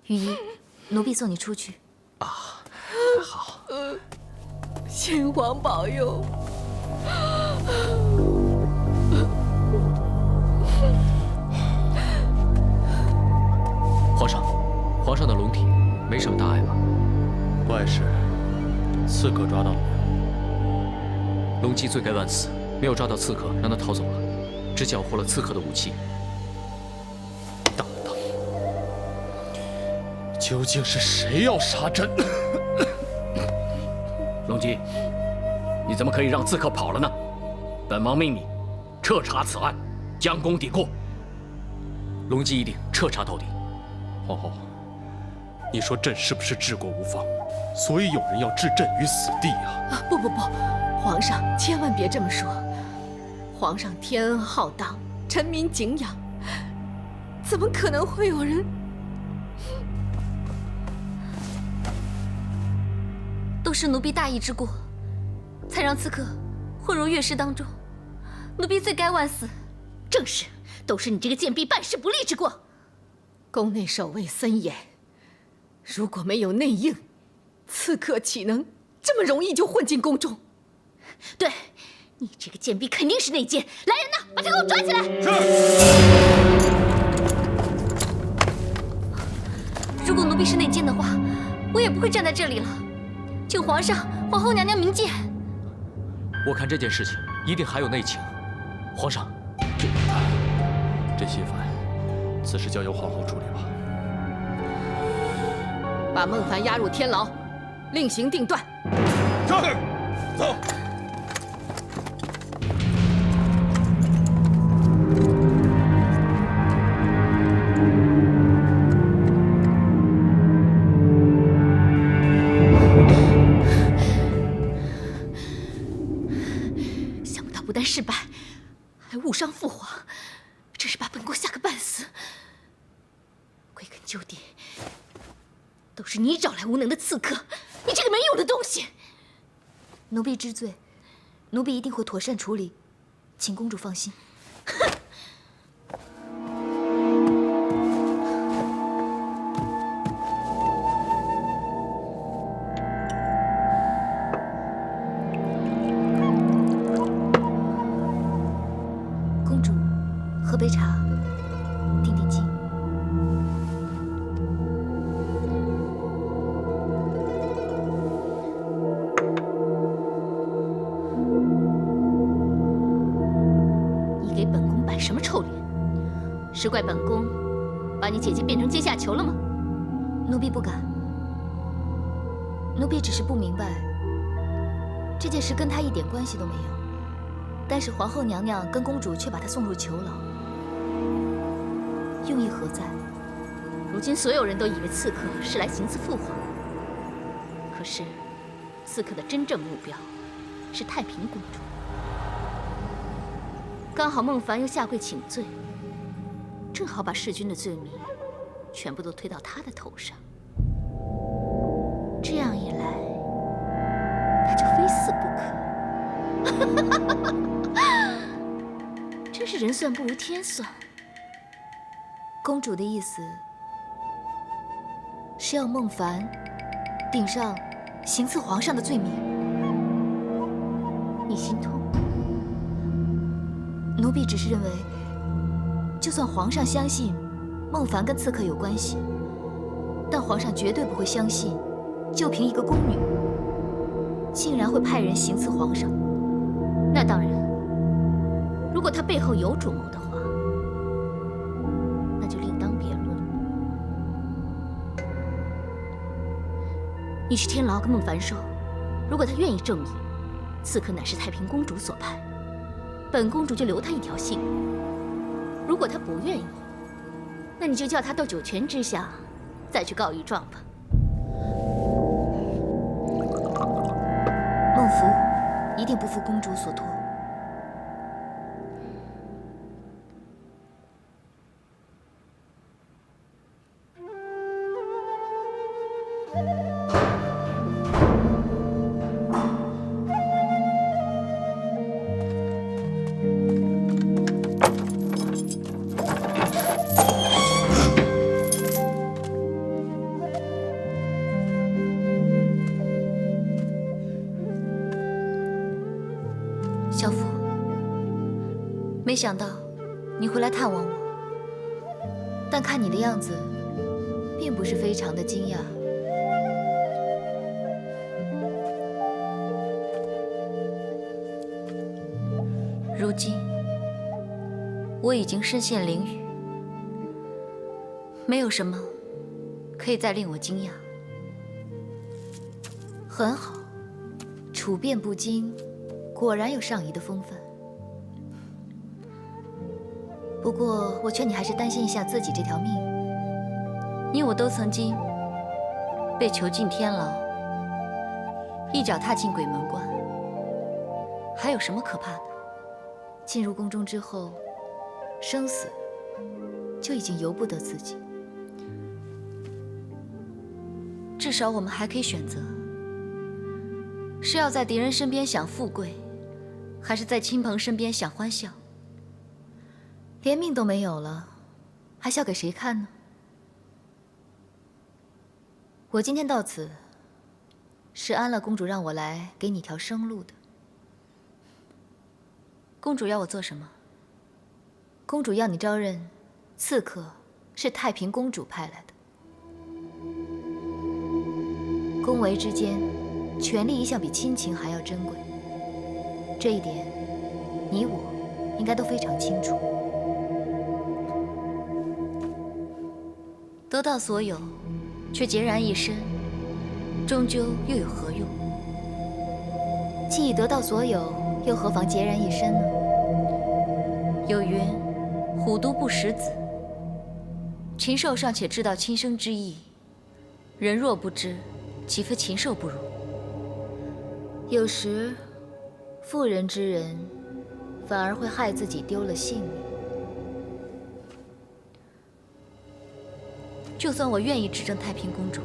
雨衣，奴婢送你出去。啊，好。先皇保佑。皇上的龙体没什么大碍吧？怪事，刺客抓到了没有？龙姬罪该万死，没有抓到刺客，让他逃走了，只缴获了刺客的武器。等等，究竟是谁要杀朕？龙姬，你怎么可以让刺客跑了呢？本王命你彻查此案，将功抵过。龙姬一定彻查到底。皇后，你说朕是不是治国无方？所以有人要置朕于死地啊！不，皇上千万别这么说。皇上天恩浩荡，臣民敬仰，怎么可能会有人？都是奴婢大意之过，才让刺客混入乐师当中，奴婢罪该万死。正是，都是你这个贱婢办事不力之过。宫内守卫森严，如果没有内应，刺客岂能这么容易就混进宫中？对，你这个贱婢肯定是内奸！来人呐，把他给我抓起来！如果奴婢是内奸的话，我也不会站在这里了。请皇上、皇后娘娘明鉴。我看这件事情一定还有内情。皇上，朕心烦，此事交由皇后处理吧。把孟凡押入天牢，另行定断。是，走。想不到不但失败，还误伤父皇，真是把本宫吓个半死。归根究底，都是你找来无能的刺客，你这个没用的东西！奴婢知罪，奴婢一定会妥善处理，请公主放心。哼！公主，喝杯茶，定定惊。什么臭脸？是怪本宫把你姐姐变成阶下囚了吗？奴婢不敢，奴婢只是不明白，这件事跟她一点关系都没有。但是皇后娘娘跟公主却把她送入囚牢，用意何在？如今所有人都以为刺客是来行刺父皇，可是刺客的真正目标是太平公主。刚好孟凡又下跪请罪，正好把弑君的罪名全部都推到他的头上。这样一来，他就非死不可。真是人算不如天算。公主的意思是要孟凡顶上行刺皇上的罪名，你心痛？奴婢只是认为，就算皇上相信孟凡跟刺客有关系，但皇上绝对不会相信，就凭一个宫女，竟然会派人行刺皇上。那当然，如果他背后有主谋的话，那就另当别论了。你去天牢跟孟凡说，如果他愿意正义，刺客乃是太平公主所派。本公主就留他一条性命。如果他不愿意，那你就叫他到九泉之下，再去告一状吧。孟福一定不负公主所托。没想到你会来探望我，但看你的样子，并不是非常的惊讶。如今，我已经身陷囹圄，没有什么可以再令我惊讶。很好，处变不惊，果然有上仪的风范。不过，我劝你还是担心一下自己这条命。你我都曾经被囚禁天牢，一脚踏进鬼门关，还有什么可怕的？进入宫中之后，生死就已经由不得自己。至少我们还可以选择，是要在敌人身边享富贵，还是在亲朋身边享欢笑。连命都没有了，还笑给谁看呢？我今天到此，是安乐公主让我来给你条生路的。公主要我做什么？公主要你招认刺客，是太平公主派来的。宫闱之间，权力一向比亲情还要珍贵，这一点，你我应该都非常清楚。得到所有，却孑然一身，终究又有何用？既已得到所有，又何妨孑然一身呢？有云：“虎毒不食子。”禽兽尚且知道轻生之意，人若不知，岂非禽兽不如？有时，妇人之仁，反而会害自己丢了性命。就算我愿意执政太平公主，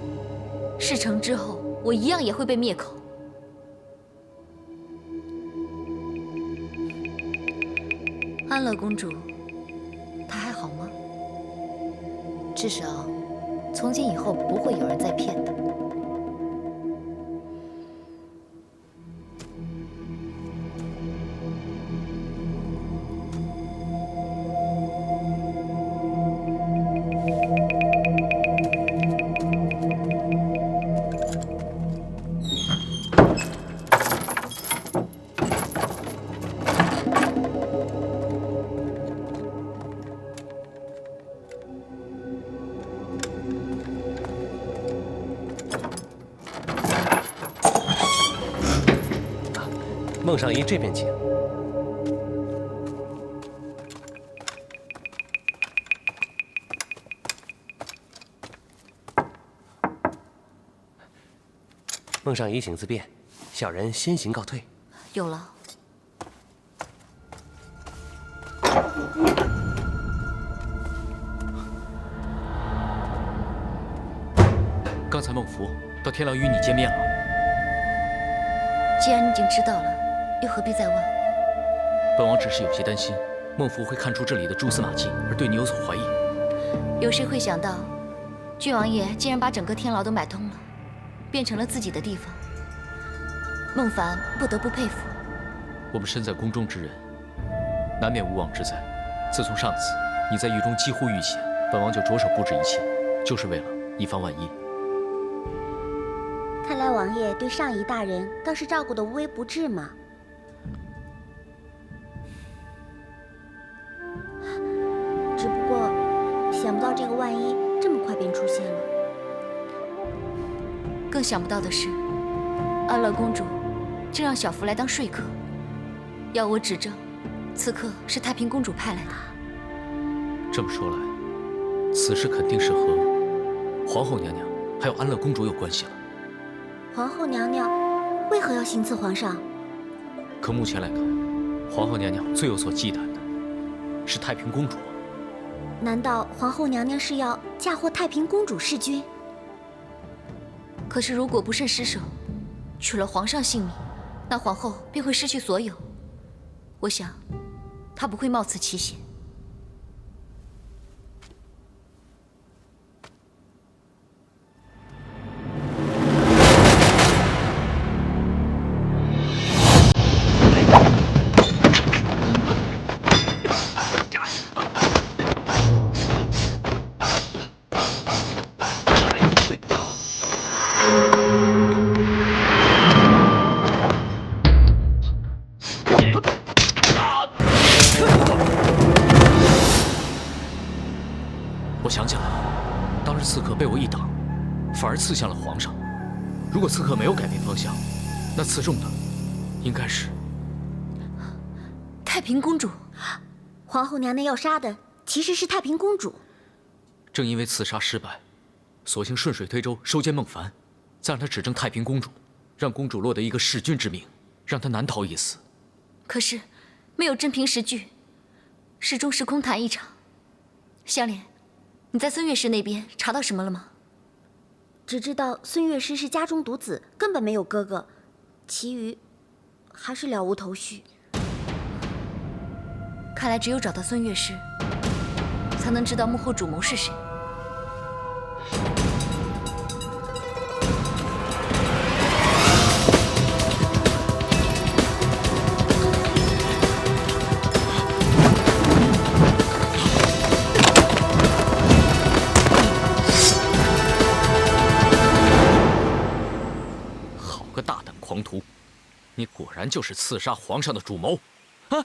事成之后，我一样也会被灭口。安乐公主，她还好吗？至少，从今以后不会有人再骗她。孟上仪这边请。孟上仪请自便，小人先行告退。有劳。刚才孟福到天牢与你见面了。既然你已经知道了，又何必再问？本王只是有些担心，孟福会看出这里的蛛丝马迹，而对你有所怀疑。有谁会想到，郡王爷竟然把整个天牢都买通了，变成了自己的地方。孟凡不得不佩服。我们身在宫中之人，难免无妄之灾。自从上次你在狱中几乎遇险，本王就着手布置一切，就是为了以防万一。看来王爷对上仪大人倒是照顾得无微不至嘛。只不过想不到这个万一这么快便出现了。更想不到的是，安乐公主竟让小福来当说客，要我指证，此刻是太平公主派来的。这么说来，此事肯定是和皇后娘娘还有安乐公主有关系了。皇后娘娘为何要行刺皇上？可目前来看，皇后娘娘最有所忌惮的是太平公主。难道皇后娘娘是要嫁祸太平公主弑君？可是如果不慎失手，取了皇上性命，那皇后便会失去所有。我想，她不会冒此奇险。反而刺向了皇上。如果刺客没有改变方向，那刺中的应该是太平公主。皇后娘娘要杀的其实是太平公主。正因为刺杀失败，索性顺水推舟收监孟凡，再让他指证太平公主，让公主落得一个弑君之名，让她难逃一死。可是没有真凭实据，始终是空谈一场。香莲，你在孙乐师那边查到什么了吗？只知道孙乐师是家中独子，根本没有哥哥，其余还是了无头绪。看来只有找到孙乐师，才能知道幕后主谋是谁。好个大胆狂徒！你果然就是刺杀皇上的主谋。啊，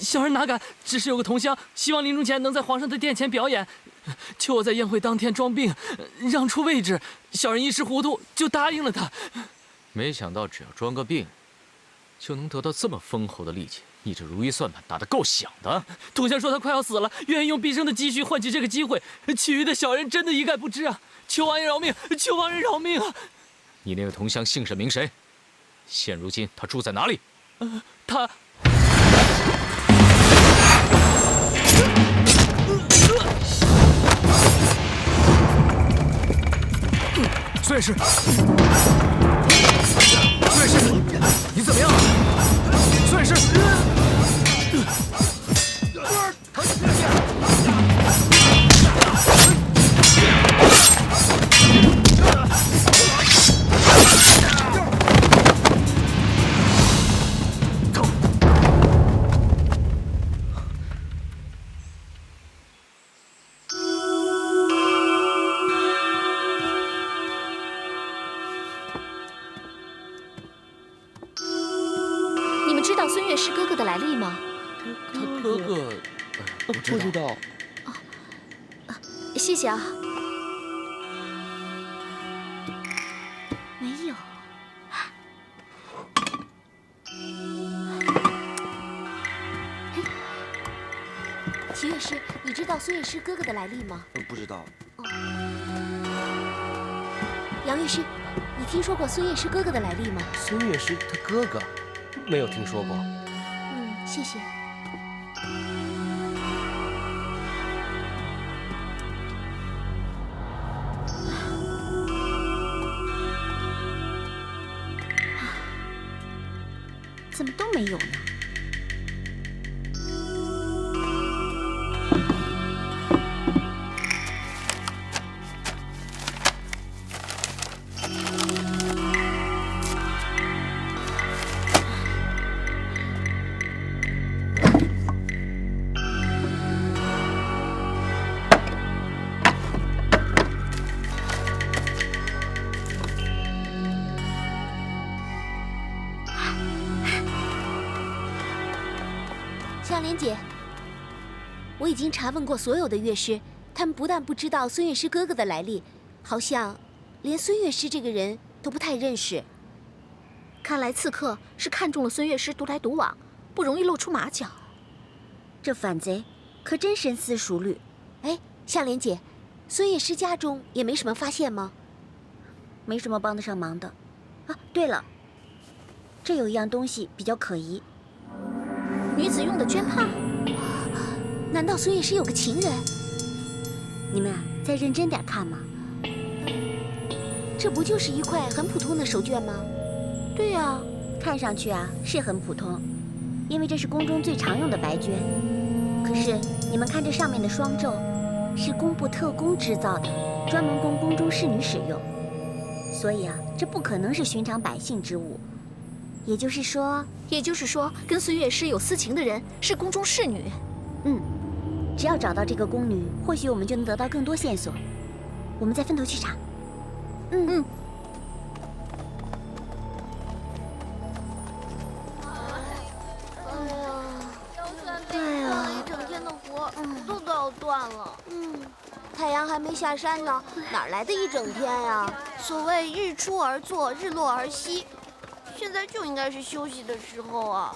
小人哪敢！只是有个同乡希望临终前能在皇上的殿前表演，求我在宴会当天装病，让出位置。小人一时糊涂，就答应了他。没想到只要装个病，就能得到这么丰厚的利气。你这如意算盘打得够响的。同乡说他快要死了，愿意用毕生的积蓄换取这个机会，其余的小人真的一概不知啊！求王爷饶命！求王爷饶命啊！你那个同乡姓甚名谁？现如今他住在哪里？他。孙乐师，孙乐师，你怎么样？孙乐师，知道孙乐师哥哥的来历吗？他哥哥不知道。谢谢啊。没有。齐乐师，你知道孙乐师哥哥的来历吗？不知道。杨乐师，你听说过孙乐师哥哥的来历吗？孙乐师他哥哥，没有听说过。谢谢。怎么都没有呢？香莲姐，我已经查问过所有的乐师，他们不但不知道孙乐师哥哥的来历，好像连孙乐师这个人都不太认识。看来刺客是看中了孙乐师独来独往，不容易露出马脚。这反贼可真深思熟虑。哎，香莲姐，孙乐师家中也没什么发现吗？没什么帮得上忙的。啊，对了，这有一样东西比较可疑。女子用的绢帕？难道孙乐师有个情人？你们啊，再认真点看嘛。这不就是一块很普通的手绢吗？对啊，看上去啊是很普通，因为这是宫中最常用的白绢。可是你们看这上面的双皱，是工部特工织造的，专门供宫中侍女使用。所以啊，这不可能是寻常百姓之物。也就是说，跟孙乐师有私情的人是宫中侍女。只要找到这个宫女，或许我们就能得到更多线索。我们再分头去查。一整天的活，肚子要断了。太阳还没下山呢，哪来的一整天呀？所谓日出而作，日落而息，现在就应该是休息的时候啊。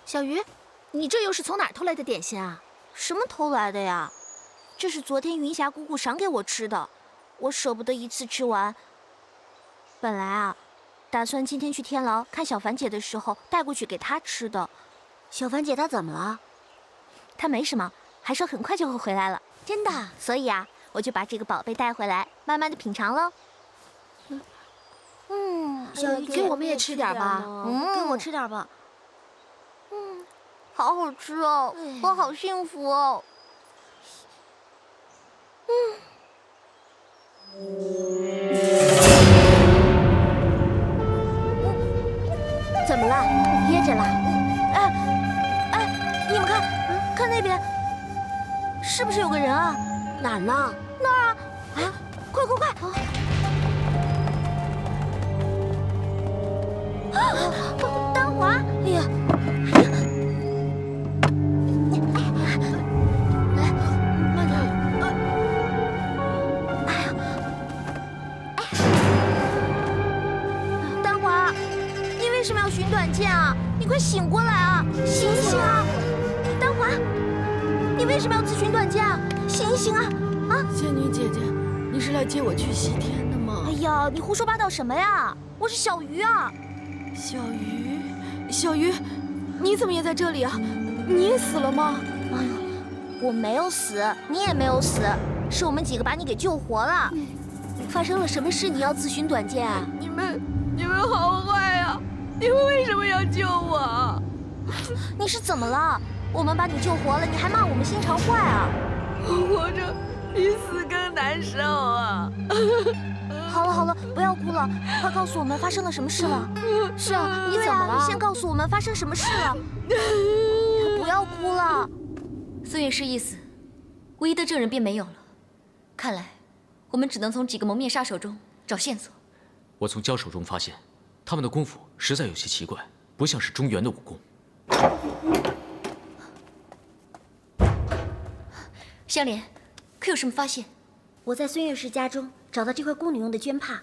小鱼，你这又是从哪儿偷来的点心啊？什么偷来的呀？这是昨天云霞姑姑赏给我吃的，我舍不得一次吃完。本来啊，打算今天去天牢看小凡姐的时候带过去给她吃的。小凡姐她怎么了？她没什么，还说很快就会回来了。真的？所以啊，我就把这个宝贝带回来，慢慢的品尝喽。小鱼，给我们也吃点吧。给我吃点吧。好好吃哦，我好幸福哦。怎么了？噎着了？哎，你们看，看那边，是不是有个人啊？哪儿呢？那儿啊！啊，快！丹华！哎呀！慢点！丹华，你为什么要寻短见啊？你快醒过来啊！醒醒啊！丹华，你为什么要自寻短见啊？醒一醒啊！仙女姐姐，你是来接我去西天的吗？哎呀，你胡说八道什么呀？我是小鱼啊！小鱼，你怎么也在这里啊？你也死了吗？哎呀，我没有死，你也没有死，是我们几个把你给救活了。发生了什么事？你要自寻短见啊？你们好坏啊！你们为什么要救我？你是怎么了？我们把你救活了，你还骂我们心肠坏啊？活着比死更难受啊！好了，不要哭了，快告诉我们发生了什么事了。是啊，你怎么了？你先告诉我们发生什么事了。不要哭了。孙月诗一死，唯一的证人便没有了。看来，我们只能从几个蒙面杀手中找线索。我从交手中发现，他们的功夫实在有些奇怪，不像是中原的武功。香莲，可有什么发现？我在孙月诗家中找到这块宫女用的绢帕，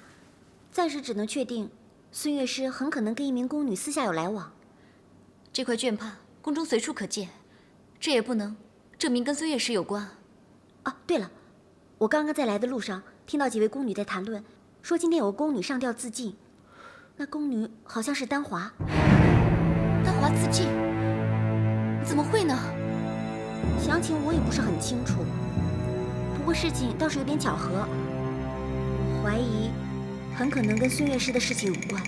暂时只能确定，孙月诗很可能跟一名宫女私下有来往。这块绢帕宫中随处可见，这也不能证明跟孙月诗有关。啊，对了，我刚刚在来的路上听到几位宫女在谈论，说今天有个宫女上吊自尽，那宫女好像是丹华。丹华自尽？怎么会呢？详情我也不是很清楚，不过事情倒是有点巧合，怀疑很可能跟孙月诗的事情有关。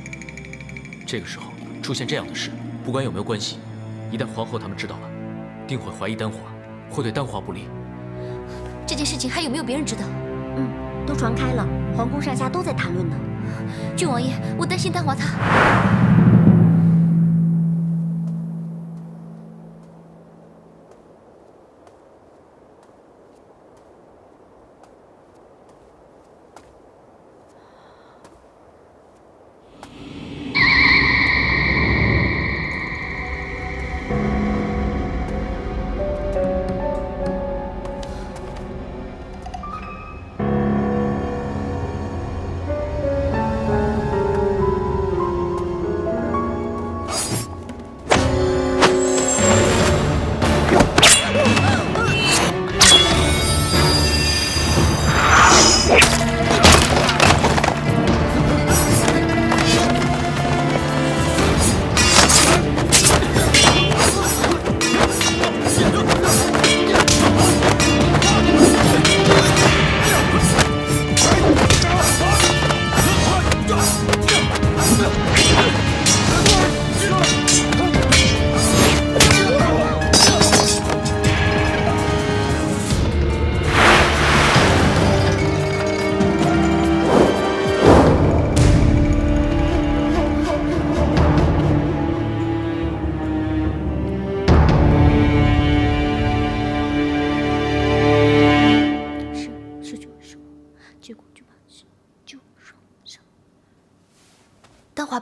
这个时候出现这样的事，不管有没有关系，一旦皇后他们知道了，定会怀疑丹华，会对丹华不利。这件事情还有没有别人知道？都传开了，皇宫上下都在谈论呢。郡王爷，我担心丹华他。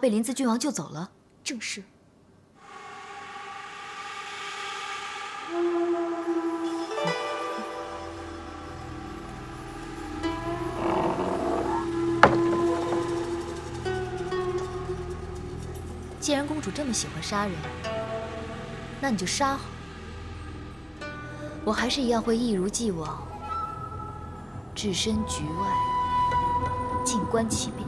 被临淄郡王救走了。正是。既然公主这么喜欢杀人，那你就杀好。我还是一样会一如既往，置身局外，静观其变。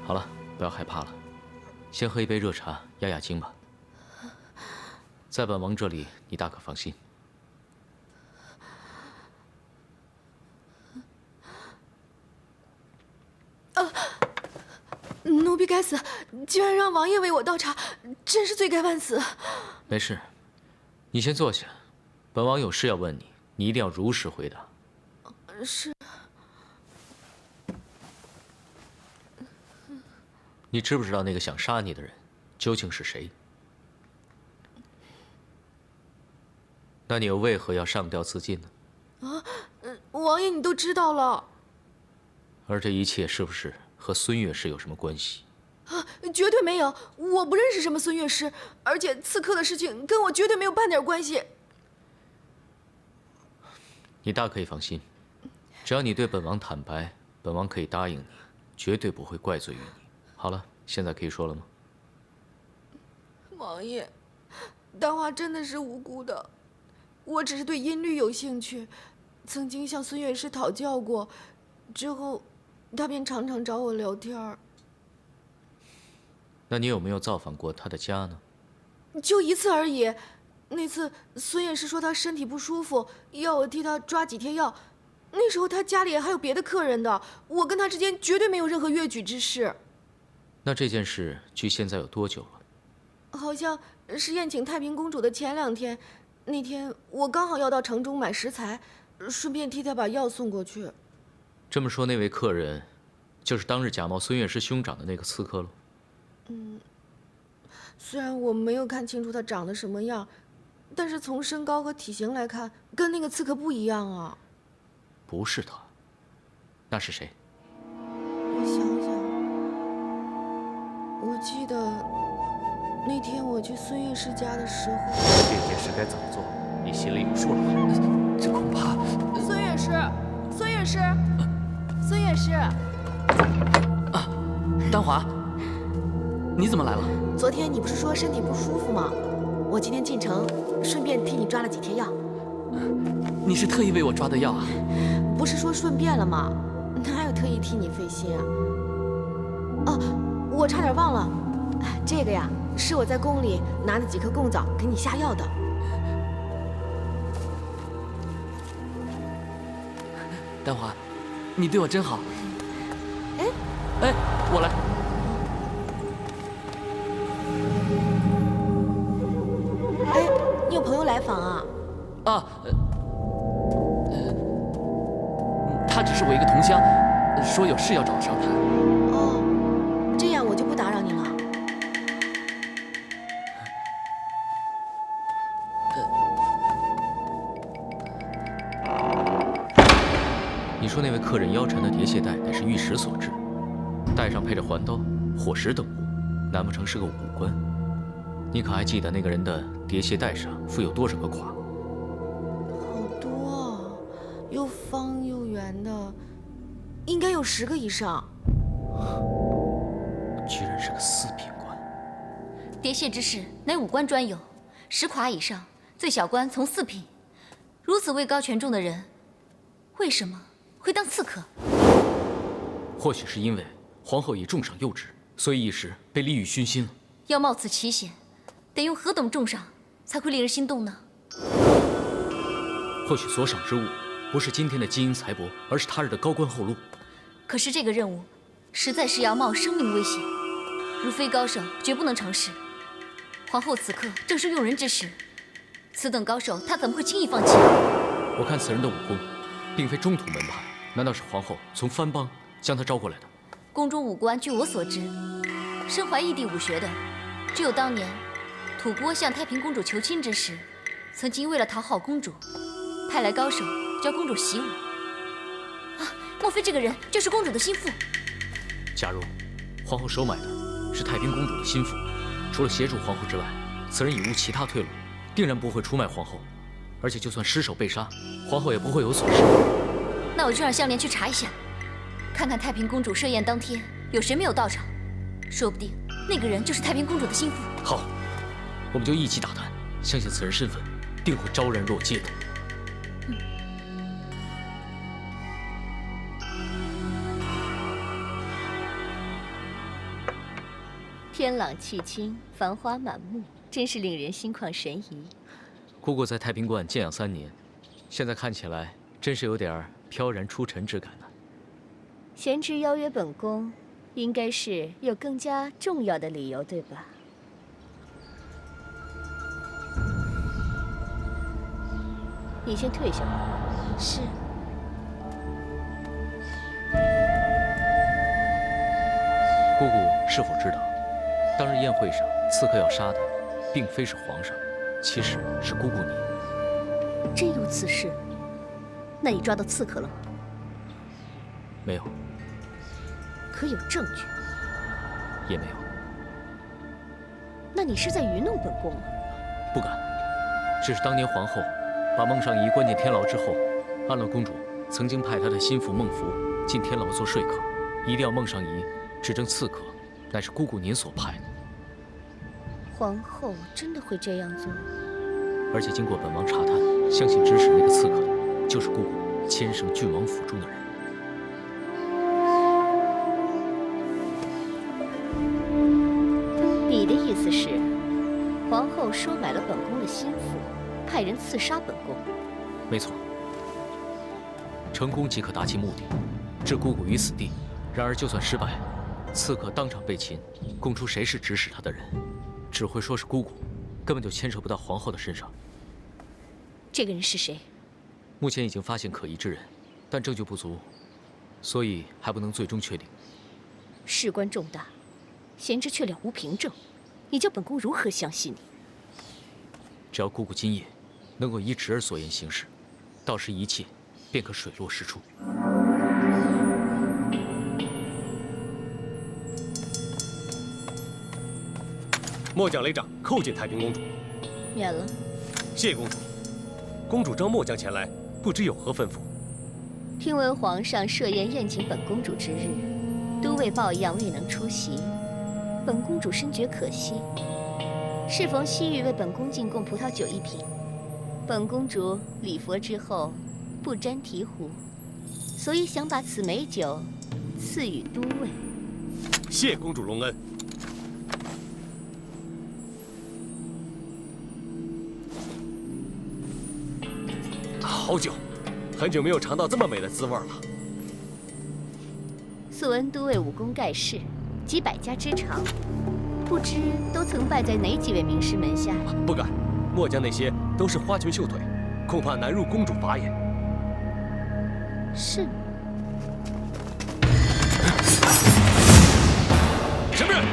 好了，不要害怕了，先喝一杯热茶压压惊吧。在本王这里，你大可放心。奴婢该死，居然让王爷为我倒茶，真是罪该万死。没事，你先坐下，本王有事要问你，你一定要如实回答。是。你知不知道那个想杀你的人究竟是谁？那你又为何要上吊自尽呢？王爷你都知道了。而这一切是不是和孙乐师有什么关系？绝对没有，我不认识什么孙乐师，而且刺客的事情跟我绝对没有半点关系。你大可以放心，只要你对本王坦白，本王可以答应你，绝对不会怪罪于你。好了，现在可以说了吗？王爷，丹华真的是无辜的，我只是对音律有兴趣，曾经向孙乐师讨教过，之后他便常常找我聊天儿。那你有没有造访过他的家呢？就一次而已，那次孙乐师说他身体不舒服，要我替他抓几贴药，那时候他家里还有别的客人的，我跟他之间绝对没有任何越矩之事。那这件事距现在有多久了？好像是宴请太平公主的前2天，那天我刚好要到城中买食材，顺便替她把药送过去。这么说，那位客人就是当日假冒孙乐师兄长的那个刺客喽？虽然我没有看清楚他长得什么样，但是从身高和体型来看，跟那个刺客不一样啊。不是他，那是谁？我想想，我记得那天我去孙乐师家的时候，这件事该怎么做，你心里有数了吧？这恐怕……孙乐师，孙乐师，孙乐师，丹华，你怎么来了？昨天你不是说身体不舒服吗？我今天进城，顺便替你抓了几贴药。你是特意为我抓的药啊？不是说顺便了吗？哪有特意替你费心啊？哦，我差点忘了，这个呀，是我在宫里拿的几颗贡枣给你下药的。丹华，你对我真好。哎，我来。哎，你有朋友来访啊？啊，他只是我一个同乡，说有事要找我商谈。哦，这样我就不打扰你了。你说那位客人腰缠的叠鞋带乃是玉石所制，带上配着环刀、火石等物，难不成是个武官？你可还记得那个人的叠鞋带上附有多少个垮？好多啊，又方又圆的，应该有10个以上。居然是个四品官！叠蟹之事乃武官专有，10垮以上，最小官从4品。如此位高权重的人，为什么会当刺客？或许是因为皇后已重赏幼旨，所以一时被利欲熏心了。要冒此奇险，得用何等重赏才会令人心动呢？或许所赏之物不是今天的金银财帛，而是他日的高官厚禄。可是这个任务实在是要冒生命危险，如非高手绝不能成事。皇后此刻正是用人之时，此等高手她怎么会轻易放弃？我看此人的武功，并非中土门派，难道是皇后从藩邦将他招过来的？宫中武官，据我所知，身怀异地武学的，只有当年吐蕃向太平公主求亲之时，曾经为了讨好公主，派来高手教公主习武。啊，莫非这个人就是公主的心腹？假如皇后收买的是太平公主的心腹，除了协助皇后之外，此人已无其他退路，定然不会出卖皇后。而且就算失手被杀，皇后也不会有所失。那我就让香莲去查一下，看看太平公主设宴当天有谁没有到场，说不定那个人就是太平公主的心腹。好，我们就一起打探，相信此人身份定会昭然若揭的。天朗气清，繁花满目，真是令人心旷神怡。姑姑在太平观静养3年，现在看起来真是有点飘然出尘之感呢。贤侄邀约本宫，应该是有更加重要的理由，对吧？你先退下吧。是。姑姑是否知道，当日宴会上刺客要杀的，并非是皇上，其实是姑姑你。真有此事？那你抓到刺客了吗？没有。可有证据？也没有。那你是在愚弄本宫吗？不敢，只是当年皇后把孟尚仪关进天牢之后，安乐公主曾经派她的心腹孟福进天牢做说客，一定要孟尚仪指证刺客乃是姑姑您所派的。皇后真的会这样做？而且经过本王查探，相信指使那个刺客的就是姑姑牵绳郡王府中的人。你的意思是，皇后收买了本宫的心腹，派人刺杀本宫？没错，成功即可达其目的，置姑姑于死地。然而就算失败，刺客当场被擒，供出谁是指使他的人，只会说是姑姑，根本就牵扯不到皇后的身上。这个人是谁？目前已经发现可疑之人，但证据不足，所以还不能最终确定。事关重大，贤侄却了无凭证，你叫本宫如何相信你？只要姑姑今夜能够依侄儿所言行事，到时一切便可水落石出。末将雷长叩见太平公主。免了。谢公主。公主召末将前来，不知有何吩咐？听闻皇上设宴宴请本公主之日，都尉抱恙未能出席，本公主深觉可惜。适逢西域为本宫进贡葡萄酒1瓶，本公主礼佛之后不沾醍醐，所以想把此美酒赐予都尉。谢公主隆恩。好酒，很久没有尝到这么美的滋味了。素闻都尉武功盖世，几百家之长，不知都曾拜在哪几位名师门下？不敢，末将那些都是花拳绣腿，恐怕难入公主法眼。是吗？什么人？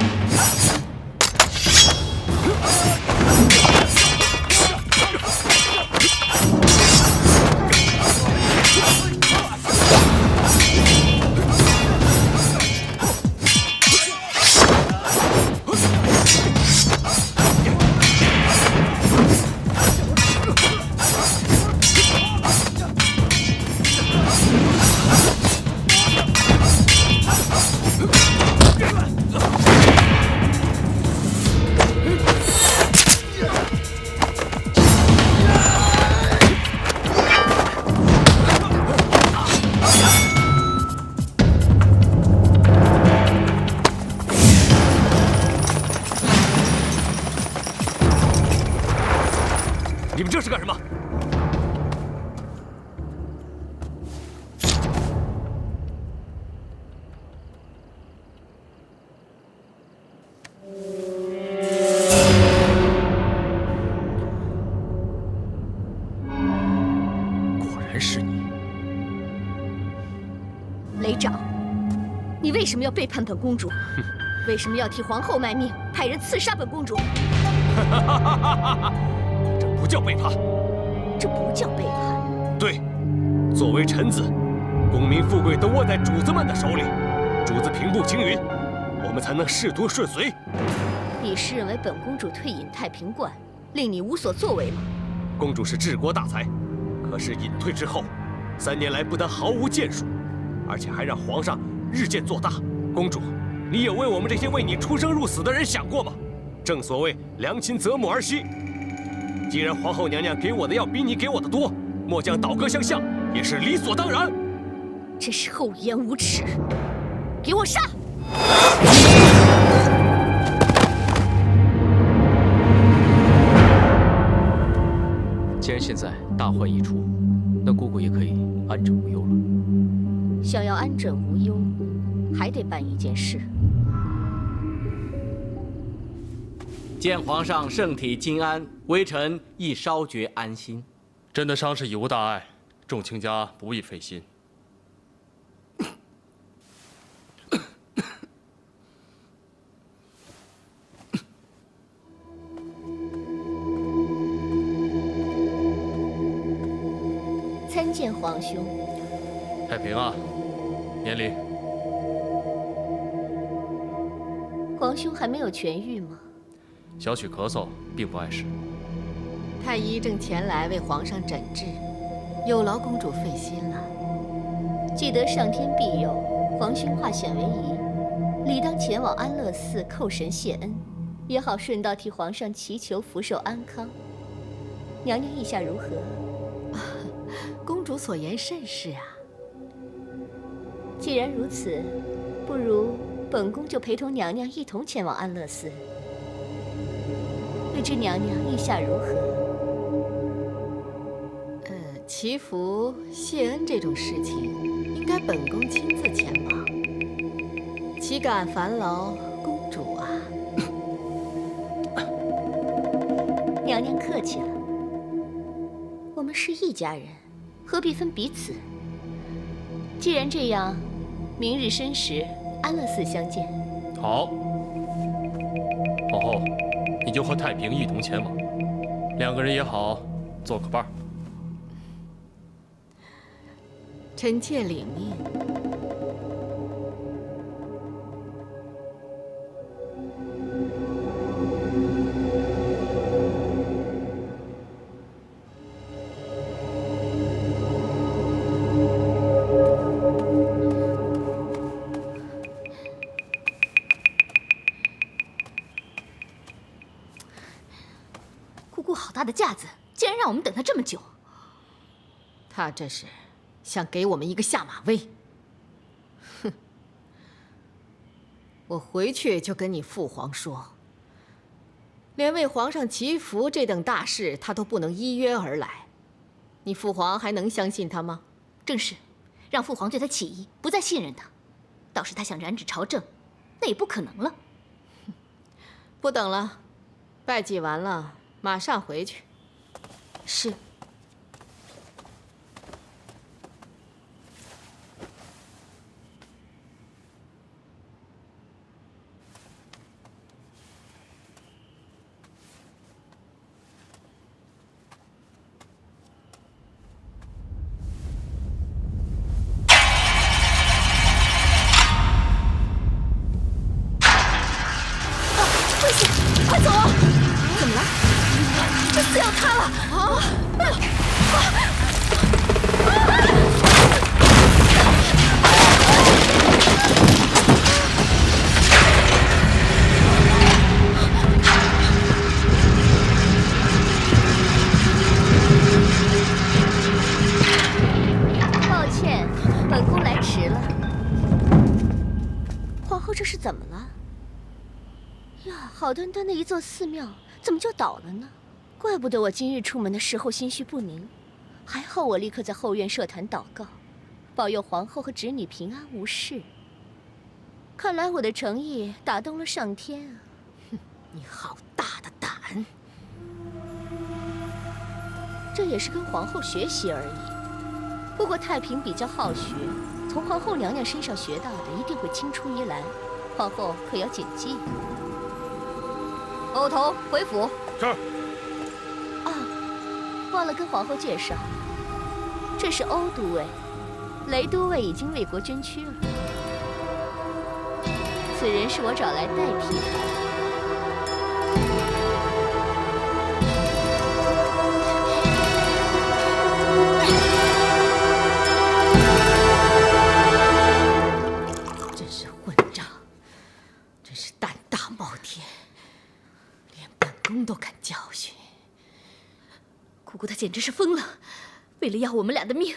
你们这是干什么？雷长，你为什什么要背叛本公主？为什么要替皇后卖命，派人刺杀本公主？这不叫背叛，这不叫背叛。对，作为臣子，功名富贵都握在主子们的手里，主子平步青云，我们才能仕途顺遂。你是认为本公主退隐太平观，令你无所作为吗？公主是治国大才，可是隐退之后，3年来不但毫无建树，而且还让皇上日渐做大。公主，你有为我们这些为你出生入死的人想过吗？正所谓良禽择木而栖。既然皇后娘娘给我的要比你给我的多，末将倒戈相向也是理所当然。真是厚颜无耻！给我杀！既然现在大患已除，那姑姑也可以安枕无忧了。想要安枕无忧，还得办一件事。见皇上圣体金安，微臣亦稍觉安心。朕的伤势已无大碍，众卿家不必费心。参见皇兄。太平啊，免礼。皇兄还没有痊愈吗？小许咳嗽，并不碍事。太医正前来为皇上诊治，有劳公主费心了。既得上天庇佑，皇兄化险为夷，理当前往安乐寺叩神谢恩，也好顺道替皇上祈求福寿安康。娘娘意下如何？公主所言甚是啊。既然如此，不如本宫就陪同娘娘一同前往安乐寺。未知娘娘意下如何？祈福谢恩这种事情，应该本宫亲自前往，岂敢烦劳公主啊？娘娘客气了，我们是一家人，何必分彼此？既然这样，明日申时，安乐寺相见。好，皇后，你就和太平一同前往，2个人也好做个伴儿。臣妾领命。姑姑好大的架子，竟然让我们等她这么久。他这是想给我们一个下马威。哼！我回去就跟你父皇说，连为皇上祈福这等大事他都不能依约而来，你父皇还能相信他吗？正是，让父皇对他起疑，不再信任他。倒是他想染指朝政，那也不可能了。不等了，拜祭完了马上回去。是。快走啊！怎么了？这寺要塌了！啊！抱歉，本宫来迟了。皇后这是怎么了？呀，好端端的一座寺庙，怎么就倒了呢？怪不得我今日出门的时候心绪不宁。还好我立刻在后院设坛祷告，保佑皇后和侄女平安无事。看来我的诚意打动了上天啊！哼，你好大的胆！这也是跟皇后学习而已。不过太平比较好学，从皇后娘娘身上学到的一定会青出于蓝，皇后可要谨记。欧头回府。是。啊，忘了跟皇后介绍，这是欧都尉，雷都尉已经为国捐躯了。此人是我找来代替的。 都敢教训，姑姑她简直是疯了！为了要我们俩的命，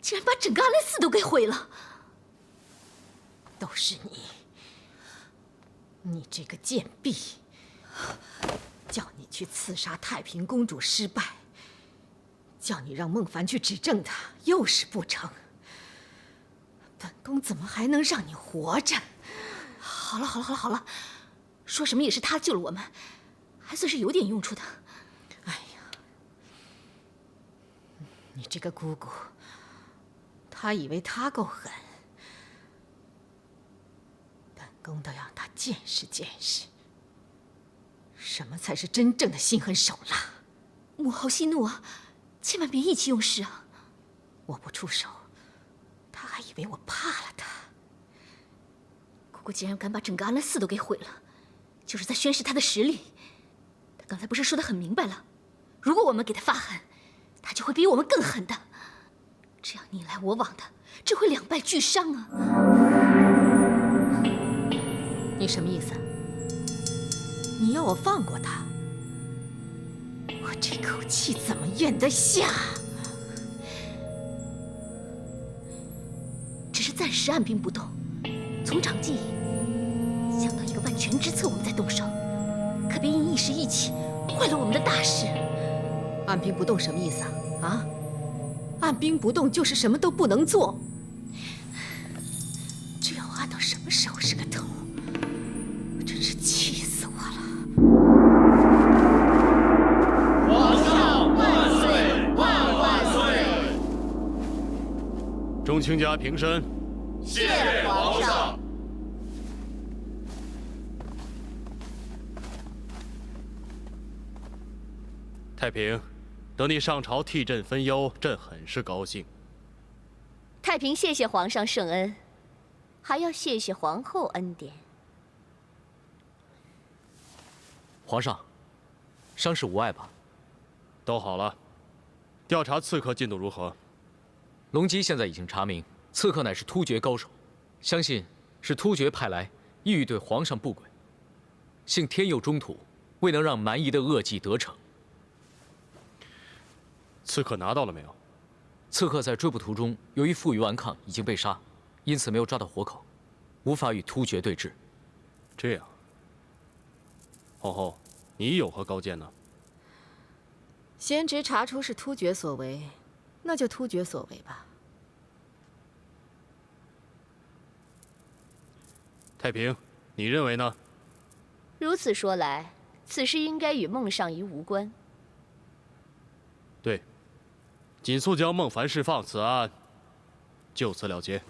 竟然把整个阿莱寺都给毁了。都是你，你这个贱婢！叫你去刺杀太平公主失败，叫你让孟凡去指证她，又是不成。本宫怎么还能让你活着？好了，说什么也是他救了我们。 还算是有点用处的。哎呀，你这个姑姑，她以为她够狠，本宫都要她见识见识，什么才是真正的心狠手辣。母后息怒啊，千万别意气用事啊！我不出手，她还以为我怕了她。姑姑竟然敢把整个安乐寺都给毁了，就是在宣示她的实力。 刚才不是说得很明白了？如果我们给他发狠，他就会比我们更狠的。这样你来我往的，只会两败俱伤啊！你什么意思？你要我放过他？我这口气怎么咽得下？只是暂时按兵不动，从长计议，想到一个万全之策，我们再动手。 可别因一时意气坏了我们的大事。按兵不动什么意思啊？啊？按兵不动就是什么都不能做。这要按到什么时候是个头？我真是气死我了！皇上万岁！万岁！众卿家平身。谢皇上。 太平，得你上朝替朕分忧，朕很是高兴。太平谢谢皇上圣恩，还要谢谢皇后恩典。皇上，伤势无碍吧？都好了。调查刺客进度如何？龙基现在已经查明，刺客乃是突厥高手，相信是突厥派来，意欲对皇上不轨。幸天佑中土，未能让蛮夷的恶计得逞。 刺客拿到了没有？刺客在追捕途中，由于负隅顽抗，已经被杀，因此没有抓到活口，无法与突厥对峙。这样，皇后，你有何高见呢？先知查出是突厥所为，那就突厥所为吧。太平，你认为呢？如此说来，此事应该与孟尚仪无关。对。 紧速将孟凡释放，此案就此了结。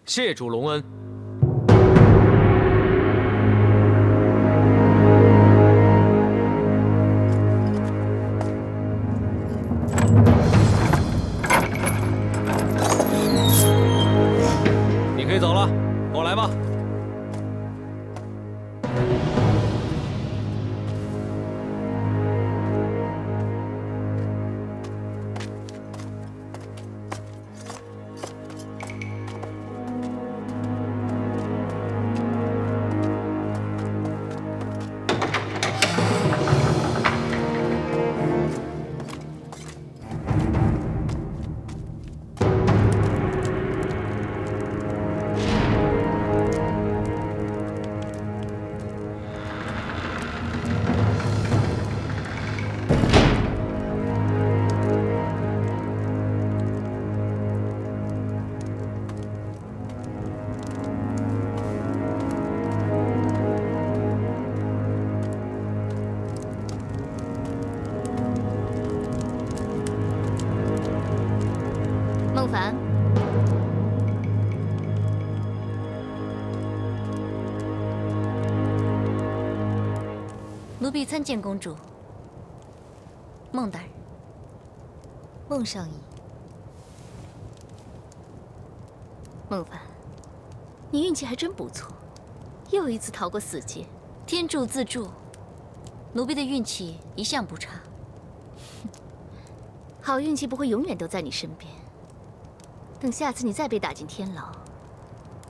谢主隆恩。你可以走了，跟我来吧。奴婢参见公主。孟大人。孟上仪。孟凡，你运气还真不错，又一次逃过死劫，天助自助。奴婢的运气一向不差。好运气不会永远都在你身边。等下次你再被打进天牢，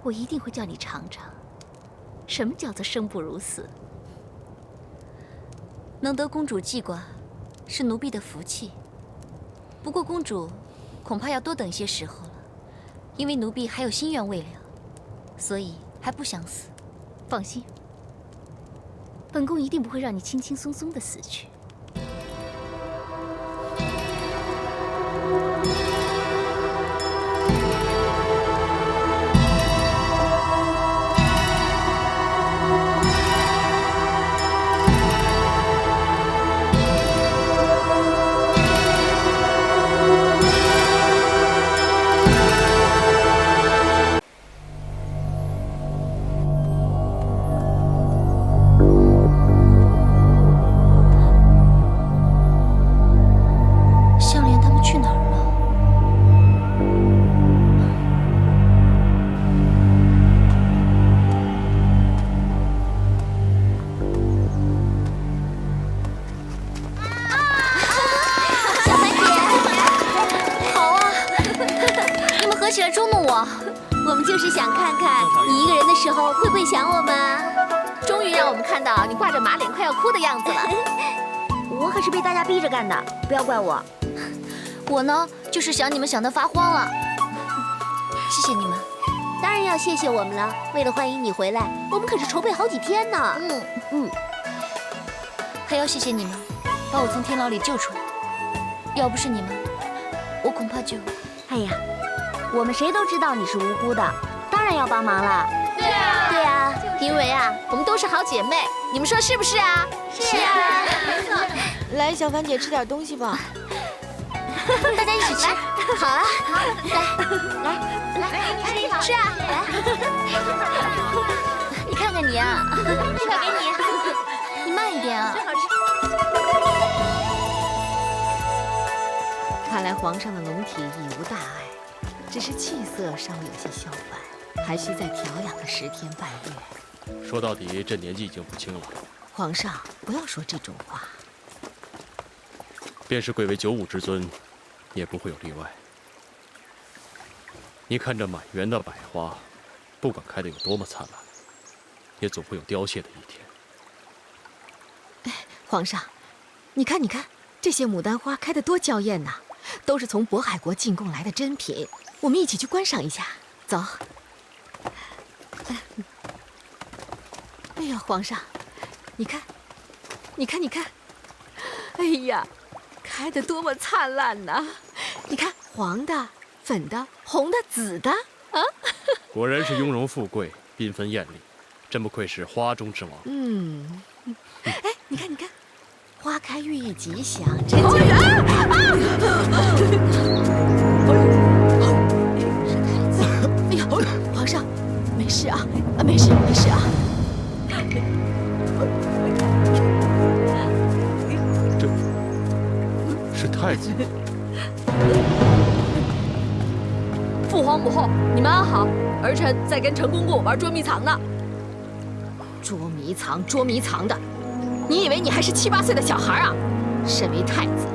我一定会叫你尝尝，什么叫做生不如死。能得公主记挂，是奴婢的福气。不过公主恐怕要多等一些时候了，因为奴婢还有心愿未了，所以还不想死。放心，本宫一定不会让你轻轻松松的死去。我们就是想看看你一个人的时候会不会想我们啊！终于让我们看到你挂着马脸快要哭的样子了。我可是被大家逼着干的，不要怪我。我呢，就是想你们想得发慌了。谢谢你们。当然要谢谢我们了。为了欢迎你回来，我们可是筹备好几天呢。还要谢谢你们，把我从天牢里救出来。要不是你们，我恐怕就……哎呀，我们谁都知道你是无辜的，当然要帮忙了。对啊，对啊，因为啊，我们都是好姐妹，你们说是不是啊？是啊，没错。来，小凡姐吃点东西吧。大家一起吃。好啊，好，来，吃啊！来，你看看你啊，这个给你，你慢一点啊。看来皇上的龙体已无大碍，只是气色稍微有些消烦，还需再调养个10天半月。说到底，这年纪已经不轻了。皇上，不要说这种话。便是贵为95之尊，也不会有例外。你看这满园的百花，不管开得有多么灿烂，也总会有凋谢的一天。皇上，你看，这些牡丹花开得多娇艳呐！都是从渤海国进贡来的珍品，我们一起去观赏一下。走。哎呀，皇上，你看，哎呀，开得多么灿烂呐！你看，黄的、粉的、红的、紫的啊！果然是雍容富贵，缤纷艳丽，真不愧是花中之王。哎，你看，花开寓意吉祥，真吉利。哎呀，皇上，没事啊，没事啊。这是太子。父皇母后，你们安好。儿臣在跟陈公公玩捉迷藏呢。捉迷藏的，你以为你还是7、8岁的小孩啊？身为太子，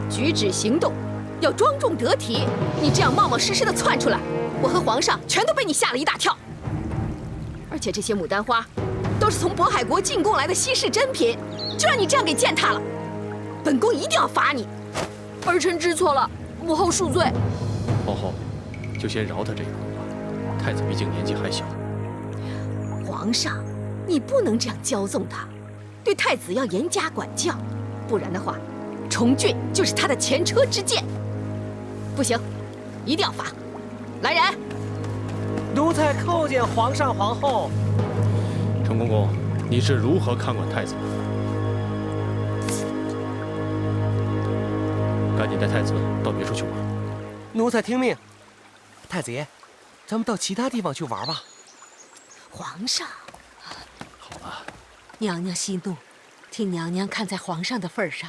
举止行动要庄重得体。你这样冒冒失失的窜出来，我和皇上全都被你吓了一大跳。而且这些牡丹花，都是从渤海国进贡来的稀世珍品，就让你这样给践踏了，本宫一定要罚你。儿臣知错了，母后恕罪。皇后，就先饶他这一回吧。太子毕竟年纪还小。皇上，你不能这样骄纵他，对太子要严加管教，不然的话，重俊就是他的前车之鉴。不行，一定要罚。来人！奴才叩见皇上皇后。陈公公，你是如何看管太子的？赶紧带太子到别处去玩。奴才听命。太子爷，咱们到其他地方去玩吧。皇上，好了，娘娘息怒，替娘娘看在皇上的份上，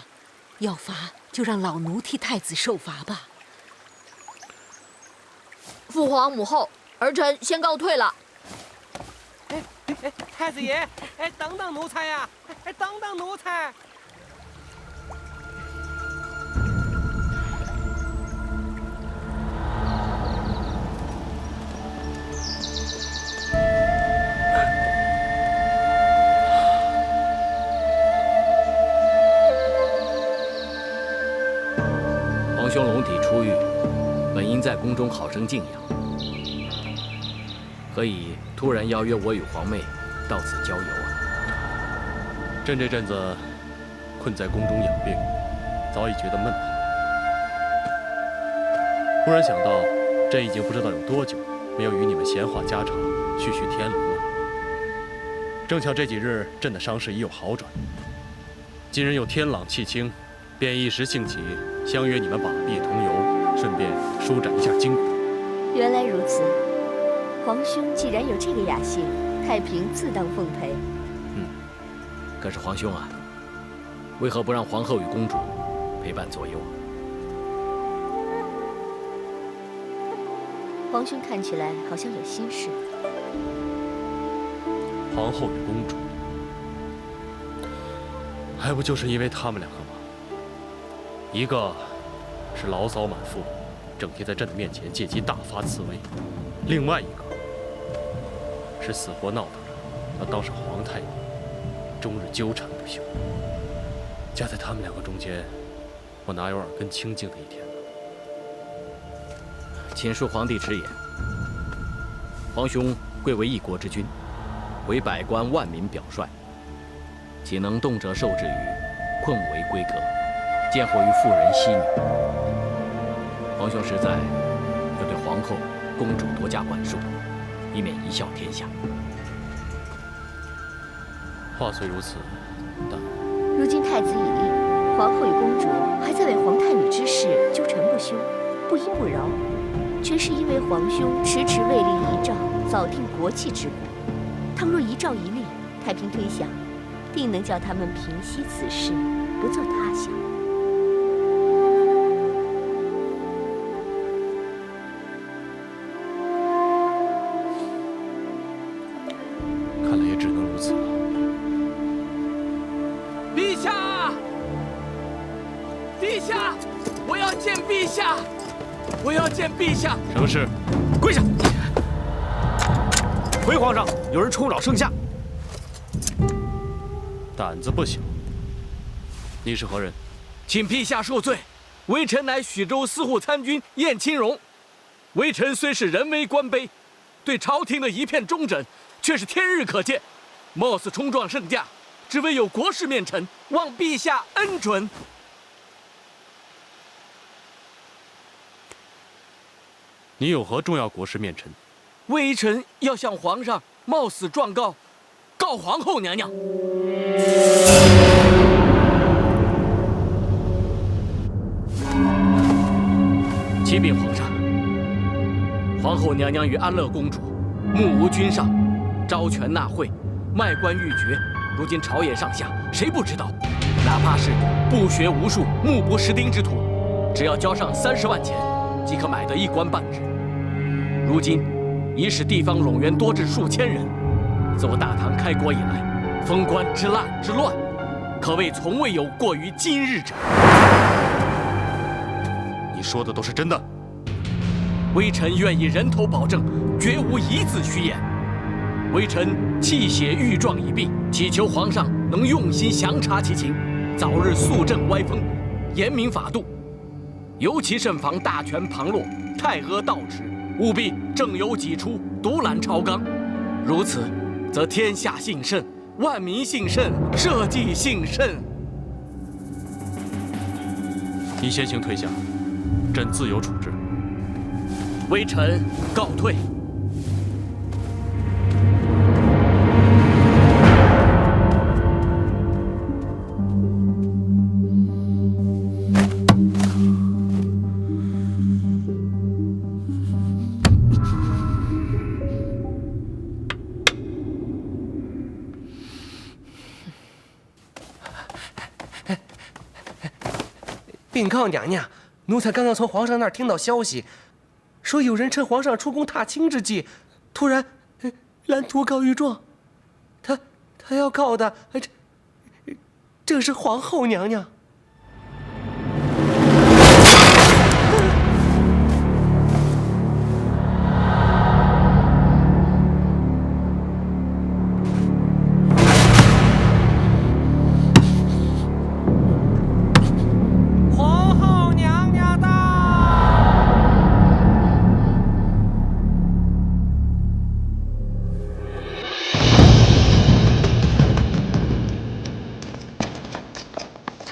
要罚就让老奴替太子受罚吧。父皇母后，儿臣先告退了。太子爷，等等奴才呀！等等奴才！皇兄龙体出狱，本应在宫中好生静养，何以突然邀约我与皇妹到此郊游啊？朕这阵子困在宫中养病，早已觉得闷坏。忽然想到，朕已经不知道有多久没有与你们闲话家常、叙叙天伦了。正巧这几日朕的伤势已有好转，今日又天朗气清，便一时兴起，相约你们把臂同游，顺便舒展一下筋骨。原来如此，皇兄既然有这个雅兴，太平自当奉陪。可是皇兄啊，为何不让皇后与公主陪伴左右啊？皇兄看起来好像有心事。皇后与公主，还不就是因为他们两个吗？一个是牢骚满腹，整天在朕的面前借机大发慈威；另外一个是死活闹腾着要当上皇太后，终日纠缠不休。夹在他们两个中间，我哪有耳根清净的一天呢？请恕皇帝直言，皇兄贵为一国之君，为百官万民表率，岂能动辄受制于困为闺阁，见火于妇人妻女？皇兄实在要对皇后、公主多加管束，以免贻笑天下。话虽如此，但如今太子已立，皇后与公主还在为皇太女之事纠缠不休，不依不饶，全是因为皇兄迟迟未立遗诏，早定国戚之故。倘若遗诏一立，太平推想，定能叫他们平息此事，不做他想。看来也只能如此了。陛下，陛下，我要见陛下，我要见陛下。什么事？跪下！回皇上，有人冲扰圣下。胆子不小。你是何人？请陛下恕罪，微臣乃许州司户参军燕青荣。微臣虽是人微官卑，对朝廷的一片忠贞却是天日可见。冒死冲撞圣驾，只为有国事面陈，望陛下恩准。你有何重要国事面陈？微臣要向皇上冒死状告皇后娘娘。启禀皇上，皇后娘娘与安乐公主目无君上，招权纳贿，卖官鬻爵。如今朝野上下谁不知道？哪怕是不学无术、目不识丁之徒，只要交上30万钱，即可买得一官半职。如今已使地方冗员多至数千人。自我大唐开国以来，封官之滥之乱，可谓从未有过于今日者。你说的都是真的？微臣愿以人头保证，绝无一字虚言。微臣泣血御状已毕，祈求皇上能用心详察其情，早日肃正歪风，严明法度。尤其慎防大权旁落，太阿倒弛，务必正有己出，独揽朝纲。如此，则天下幸甚，万民幸甚，社稷幸甚。你先行退下，朕自有处置。微臣告退。禀告娘娘，奴才刚刚从皇上那儿听到消息，说有人趁皇上出宫踏青之际，突然拦途告御状。他要告的，正是皇后娘娘。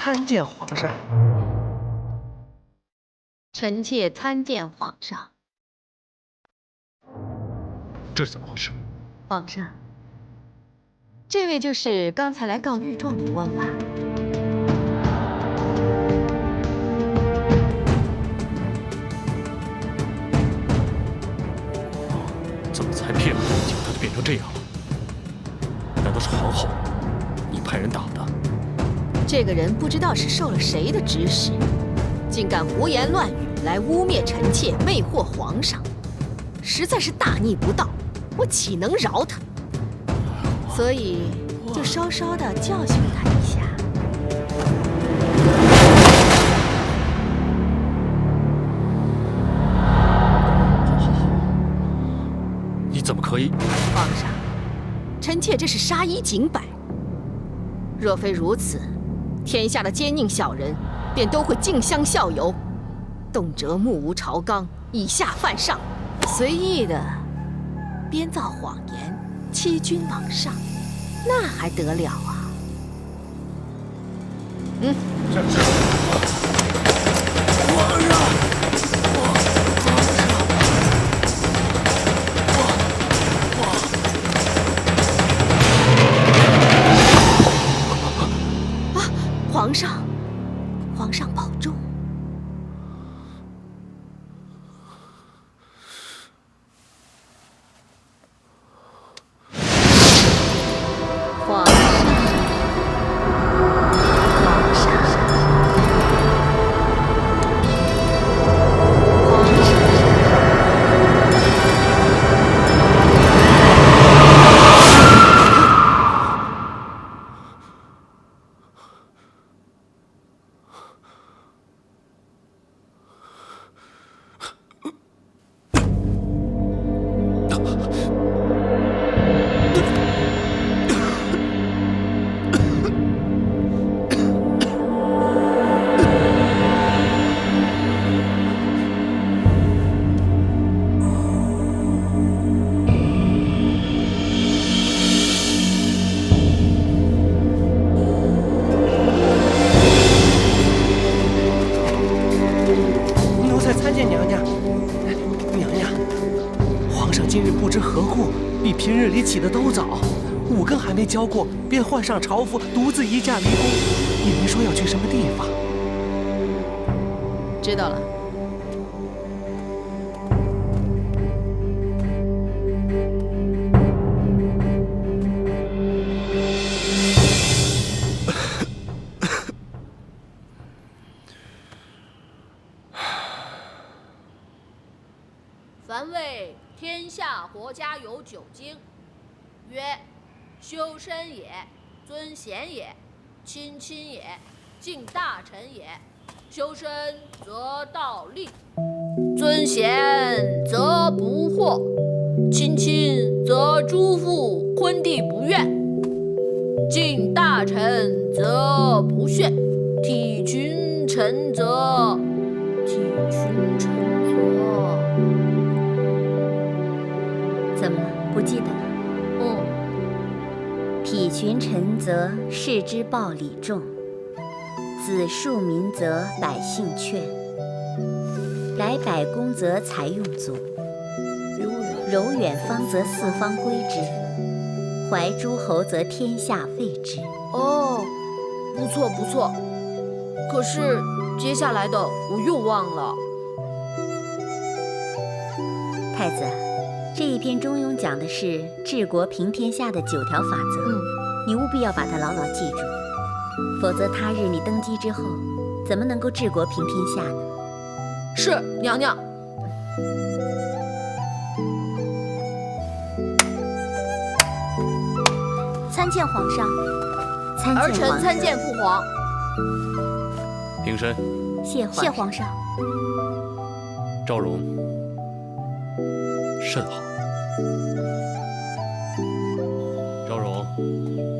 参见皇上。臣妾参见皇上。这是怎么回事？皇上，这位就是刚才来告御状的官吧？怎么才骗了不久，他就变成这样了？难道是皇后你派人打的？这个人不知道是受了谁的指使，竟敢胡言乱语来污蔑臣妾，魅惑皇上，实在是大逆不道，我岂能饶他？所以就稍稍的教训他一下。你怎么可以？皇上，臣妾这是杀一儆百。若非如此，天下的奸佞小人便都会竞相效尤，动辄目无朝纲，以下犯上，随意的编造谎言，欺君罔上，那还得了啊？皇上，皇上保重。皇上，皇上，皇上。参见娘娘。娘娘，皇上今日不知何故，比平日里起得都早，5更还没交过，便换上朝服，独自移驾离宫，也没说要去什么地方。知道了。凡谓天下国家有9经，曰：修身也，尊贤也，亲亲也，敬大臣也。修身则道立，尊贤则不惑，亲亲则诸父昆弟不怨，敬大臣则不炫，体群臣则怎么了？不记得了？体群臣则士之暴礼重，子庶民则百姓劝，改百公则财用足，柔远方则四方归之，怀诸侯则天下废之。哦，不错不错。可是接下来的我又忘了。太子，这一篇中庸讲的是治国平天下的9条法则，你务必要把它牢牢记住，否则他日你登基之后，怎么能够治国平天下呢？是娘娘。参见皇上。儿臣参见父皇。平身。谢皇上。昭容，甚好。昭容，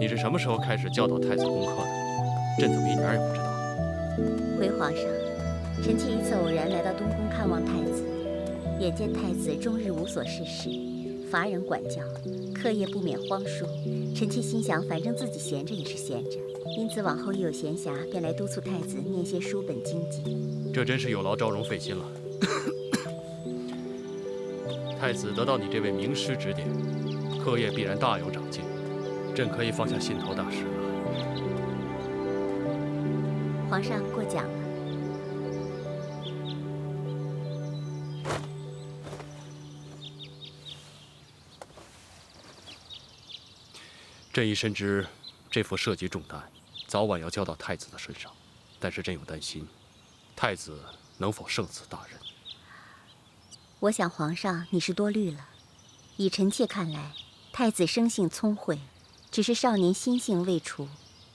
你是什么时候开始教导太子功课的？朕怎么一点也不知道？回皇上，臣妾一次偶然来到东宫看望太子，眼见太子终日无所事事，乏人管教，课业不免荒疏。臣妾心想，反正自己闲着也是闲着，因此往后一有闲暇，便来督促太子念些书本经籍。这真是有劳昭容费心了。太子得到你这位名师指点，课业必然大有长进，朕可以放下心头大事了。皇上过奖了。朕已深知这副社稷重担早晚要交到太子的身上，但是朕有担心，太子能否胜此大任？我想皇上你是多虑了。以臣妾看来，太子生性聪慧，只是少年心性未除，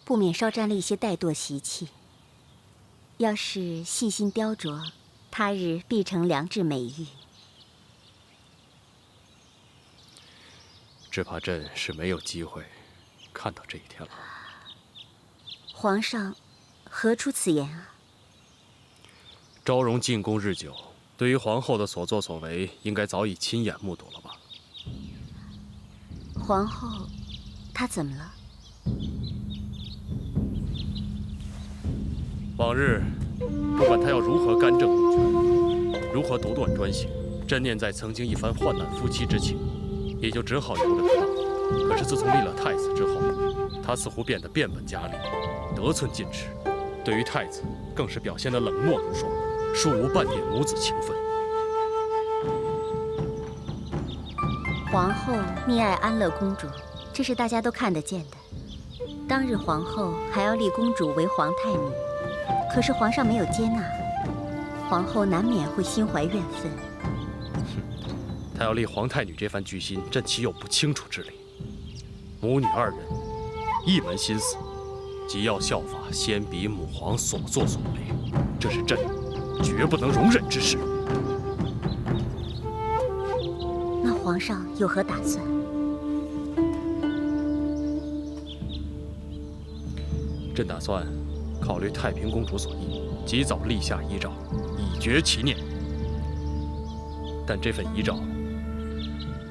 不免稍沾了一些怠惰习气。要是细心雕琢，他日必成良质美玉。只怕朕是没有机会看到这一天了。皇上，何出此言啊？昭容进宫日久，对于皇后的所作所为，应该早已亲眼目睹了吧？皇后，她怎么了？往日，不管她要如何干政弄权，如何独断专行，朕念在曾经一番患难夫妻之情，也就只好由着她吧。可是自从立了太子之后，她似乎变得变本加厉，得寸进尺，对于太子更是表现得冷漠如霜，殊无半点母子情分。皇后溺爱安乐公主，这是大家都看得见的。当日皇后还要立公主为皇太女，可是皇上没有接纳，皇后难免会心怀怨愤。她要立皇太女这番居心，朕岂有不清楚之理？母女二人一门心思，即要效法先妣母皇所作所为，这是朕绝不能容忍之事。那皇上有何打算？朕打算考虑太平公主所意，及早立下遗诏，以绝其念。但这份遗诏，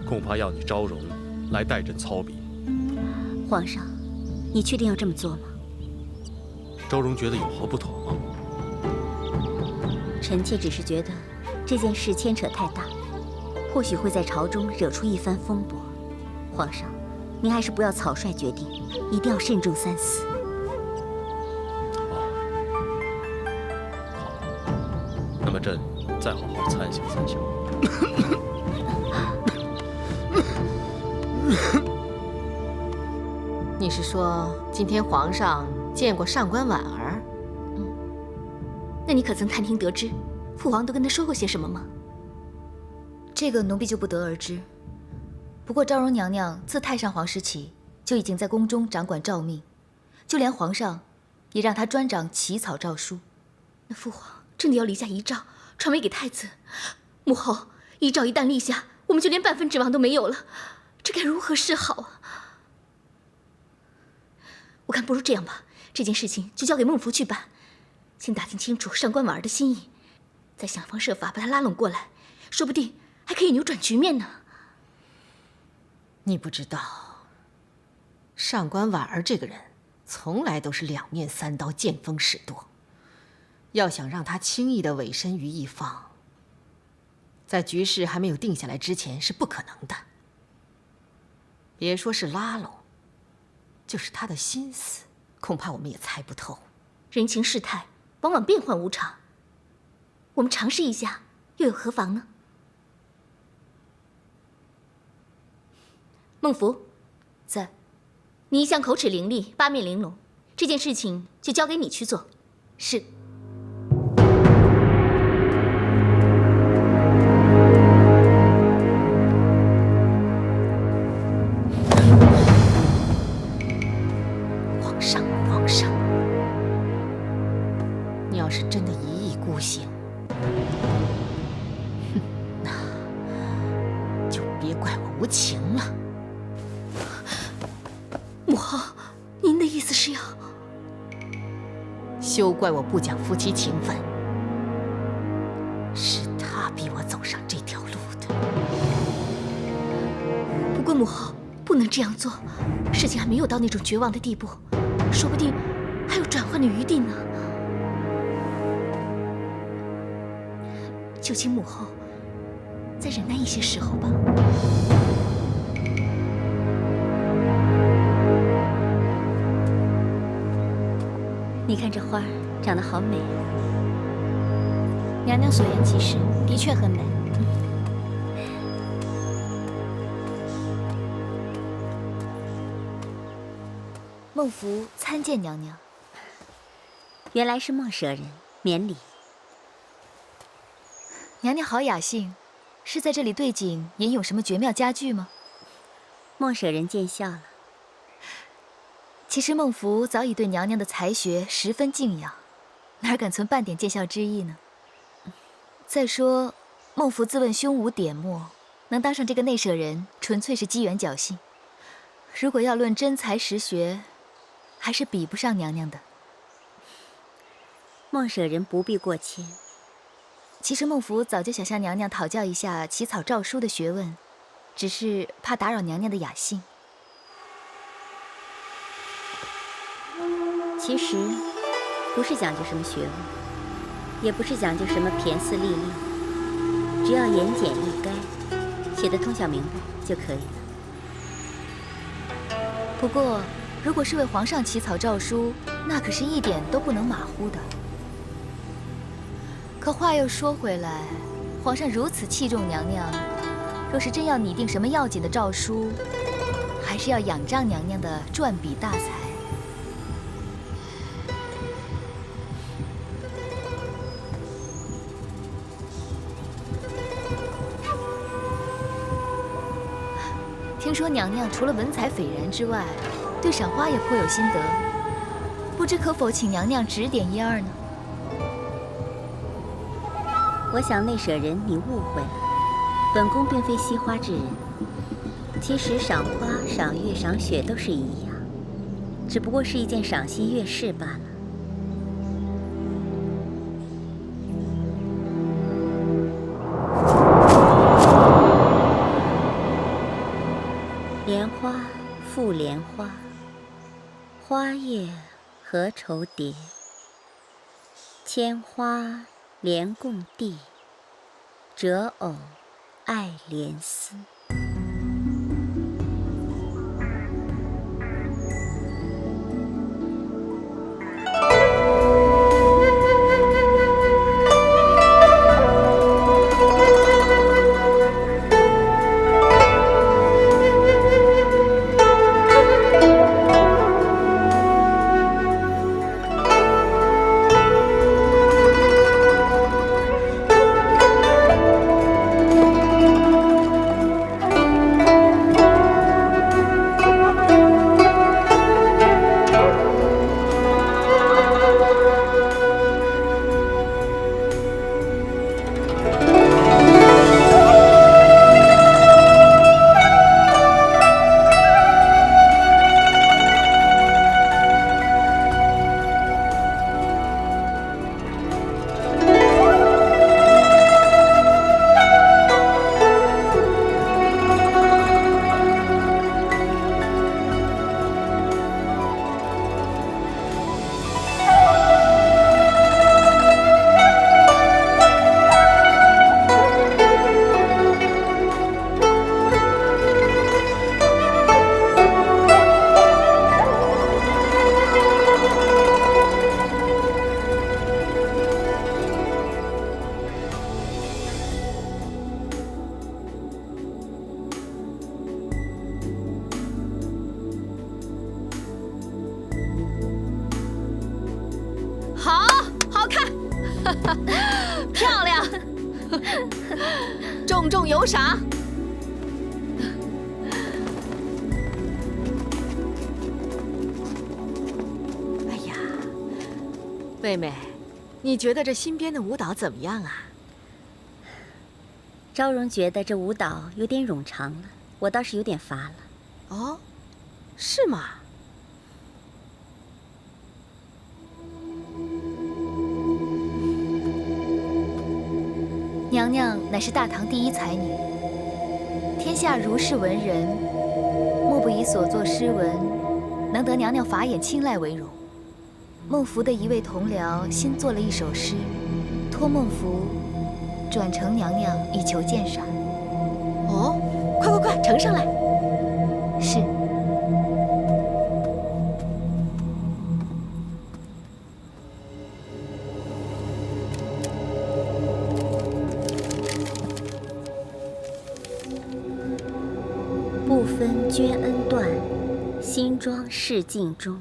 恐怕要你昭容来代朕操笔。皇上，你确定要这么做吗？昭容觉得有何不妥吗？臣妾只是觉得这件事牵扯太大，或许会在朝中惹出一番风波。皇上，您还是不要草率决定，一定要慎重三思。那么朕再好好参详参详。你是说今天皇上见过上官婉儿？那你可曾探听得知，父皇都跟他说过些什么吗？这个奴婢就不得而知。不过昭容娘娘自太上皇时起就已经在宫中掌管诏命，就连皇上也让她专掌起草诏书。那父皇真的要立下遗诏，传位给太子？母后，遗诏一旦立下，我们就连半分指望都没有了，这该如何是好啊？我看不如这样吧，这件事情就交给孟福去办，先打听清楚上官婉儿的心意，再想方设法把她拉拢过来，说不定还可以扭转局面呢。你不知道，上官婉儿这个人从来都是两面三刀，见风使舵。要想让她轻易的委身于一方，在局势还没有定下来之前是不可能的。别说是拉拢，就是她的心思，恐怕我们也猜不透。人情世态往往变幻无常，我们尝试一下又有何妨呢？孟福，在。你一向口齿伶俐，八面玲珑，这件事情就交给你去做。是。上，皇上，你要是真的一意孤行，那就别怪我无情了。母后，您的意思是要……休怪我不讲夫妻情分，是他逼我走上这条路的。不过母后不能这样做，事情还没有到那种绝望的地步，说不定还有转换的余地呢。就请母后再忍耐一些时候吧。你看这花儿长得好美啊！娘娘所言极是，的确很美。孟福参见娘娘。原来是孟舍人，免礼。娘娘好雅兴，是在这里对景吟咏什么绝妙佳句吗？孟舍人见笑了。其实孟福早已对娘娘的才学十分敬仰，哪敢存半点见笑之意呢？再说，孟福自问胸无点墨，能当上这个内舍人，纯粹是机缘侥幸。如果要论真才实学，还是比不上娘娘的。孟舍人不必过谦。其实孟福早就想向娘娘讨教一下起草诏书的学问，只是怕打扰娘娘的雅兴。其实，不是讲究什么学问，也不是讲究什么骈思历练，只要言简意赅，写得通晓明白就可以了。不过，如果是为皇上起草诏书，那可是一点都不能马虎的。可话又说回来，皇上如此器重娘娘，若是真要拟定什么要紧的诏书，还是要仰仗娘娘的撰笔大才。听说娘娘除了文采斐然之外，对赏花也颇有心得，不知可否请娘娘指点一二呢？我想内舍人你误会了，本宫并非惜花之人。其实赏花、赏月、赏雪都是一样，只不过是一件赏心悦事罢了。莲花复莲花，花叶何愁蝶？千花莲共地，折藕爱莲丝。漂亮，重重有赏。妹妹，你觉得这新编的舞蹈怎么样啊？昭容觉得这舞蹈有点冗长了，我倒是有点乏了。哦，是吗？娘娘乃是大唐第一才女，天下如是文人，莫不以所作诗文能得娘娘法眼青睐为荣。孟福的一位同僚新作了一首诗，托孟福转呈娘娘以求鉴赏。哦，快，呈上来。是。不分捐恩断，新妆试镜中。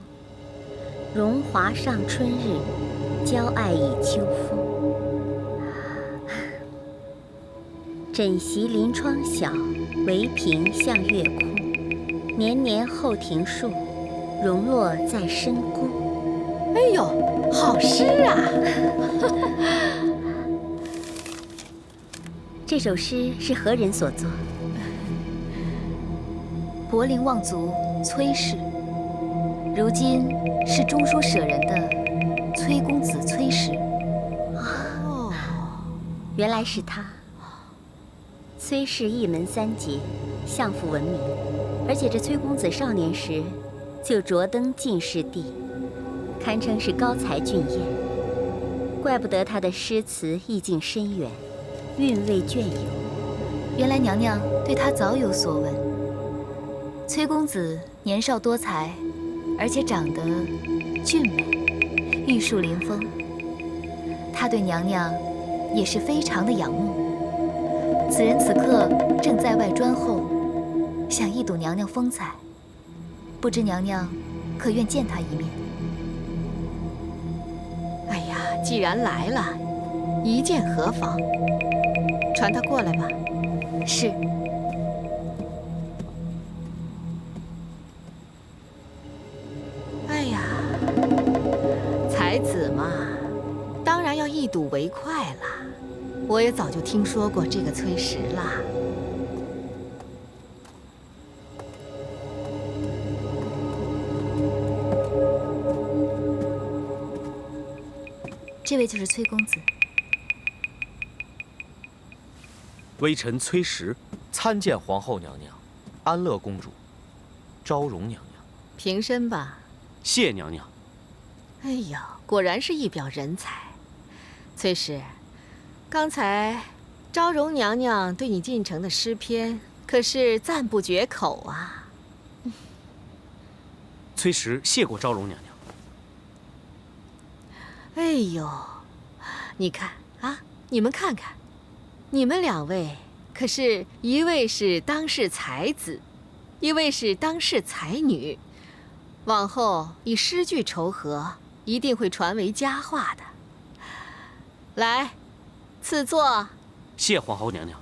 荣华上春日，娇爱已秋风。枕席临窗晓，围屏向月空。年年后庭树，荣落在深宫。哎呦，好诗啊！这首诗是何人所作？柏林望族崔氏，如今是中书舍人的崔公子崔实。哦，原来是他。崔氏一门三杰，相府闻名，而且这崔公子少年时就着登进士第，堪称是高才俊彦。怪不得他的诗词意境深远，韵味隽永。原来娘娘对他早有所闻。崔公子年少多才，而且长得俊美，玉树临风。他对娘娘也是非常的仰慕。此人此刻正在外专候，想一睹娘娘风采，不知娘娘可愿见他一面？哎呀，既然来了，一见何妨？传他过来吧。是。哎呀，才子嘛，当然要一睹为快了。我也早就听说过这个崔实啦。这位就是崔公子。微臣崔实参见皇后娘娘、安乐公主、昭容娘娘。平身吧。谢娘娘。哎呀，果然是一表人才，崔实。刚才昭容娘娘对你进呈的诗篇，可是赞不绝口啊。崔实谢过昭容娘娘。哎呦，你看啊，你们看看，你们两位可是一位是当世才子，一位是当世才女，往后以诗句酬和，一定会传为佳话的。来。赐座。谢皇后娘娘。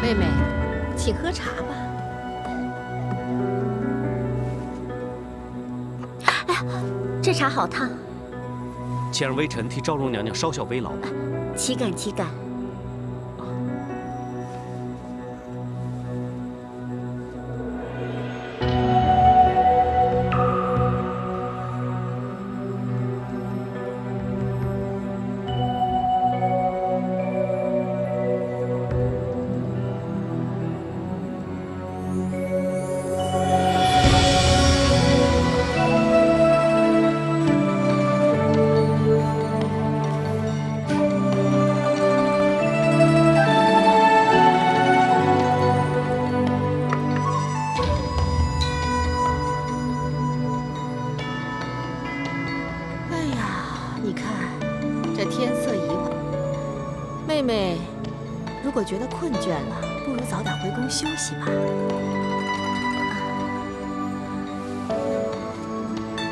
妹妹，请喝茶吧。哎呀，这茶好烫。且让微臣替昭容娘娘稍效微劳。岂敢岂敢。妹妹，如果觉得困倦了，不如早点回宫休息吧。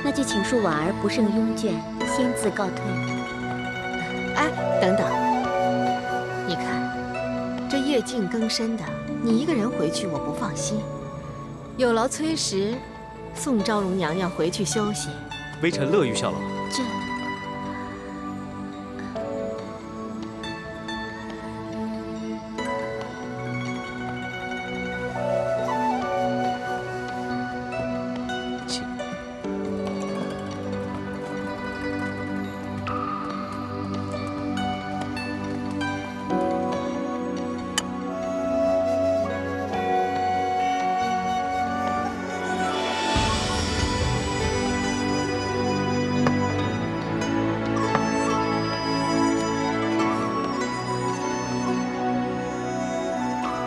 那就请恕婉儿不胜慵倦，先自告退。哎，等等，你看，这夜静更深的，你一个人回去我不放心。有劳崔实送昭容娘娘回去休息。微臣乐于效劳。这。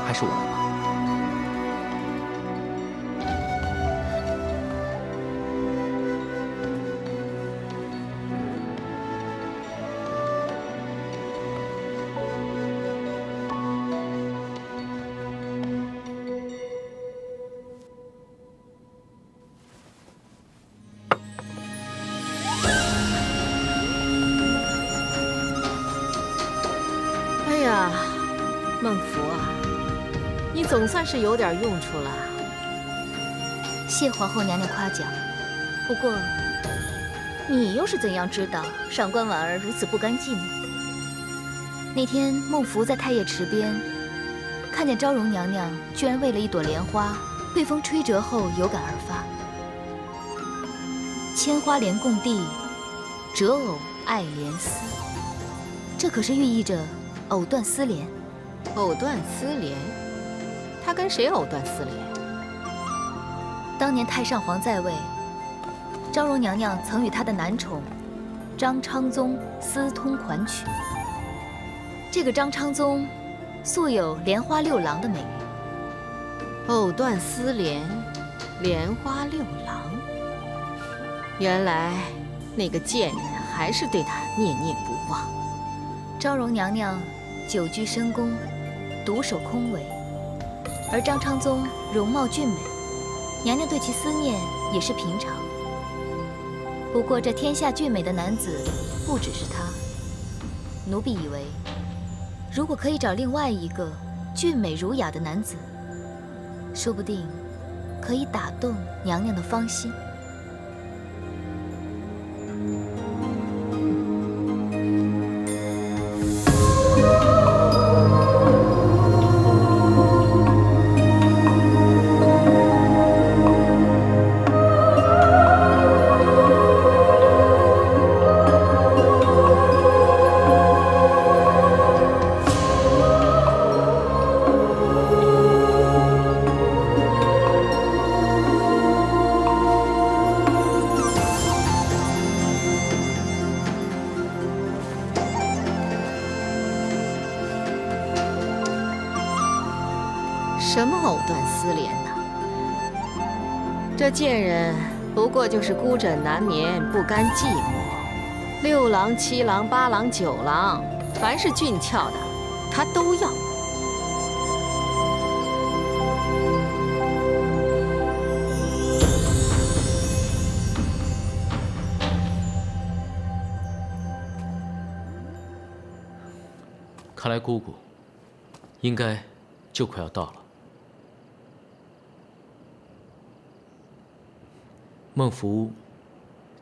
还是我来吧。哎呀，孟福啊！ 你总算是有点用处了。谢皇后娘娘夸奖。不过，你又是怎样知道上官婉儿如此不甘寂寞？那天孟福在太液池边，看见昭容娘娘居然为了一朵莲花，被风吹折后有感而发。千花莲共地，折藕爱莲丝。这可是寓意着藕断丝连。藕断丝连。 他跟谁藕断丝连？当年太上皇在位，昭容娘娘曾与她的男宠张昌宗私通款曲。这个张昌宗素有“莲花六郎”的美誉。藕断丝连，莲花六郎。原来那个贱人还是对他念念不忘。昭容娘娘久居深宫，独守空闱。 而张昌宗容貌俊美，娘娘对其思念也是平常。不过这天下俊美的男子不只是他，奴婢以为，如果可以找另外一个俊美儒雅的男子，说不定可以打动娘娘的芳心。什么藕断丝连呢？这贱人不过就是孤枕难眠，不甘寂寞。六郎、七郎、八郎、九郎，凡是俊俏的，她都要。看来姑姑应该就快要到了。 孟福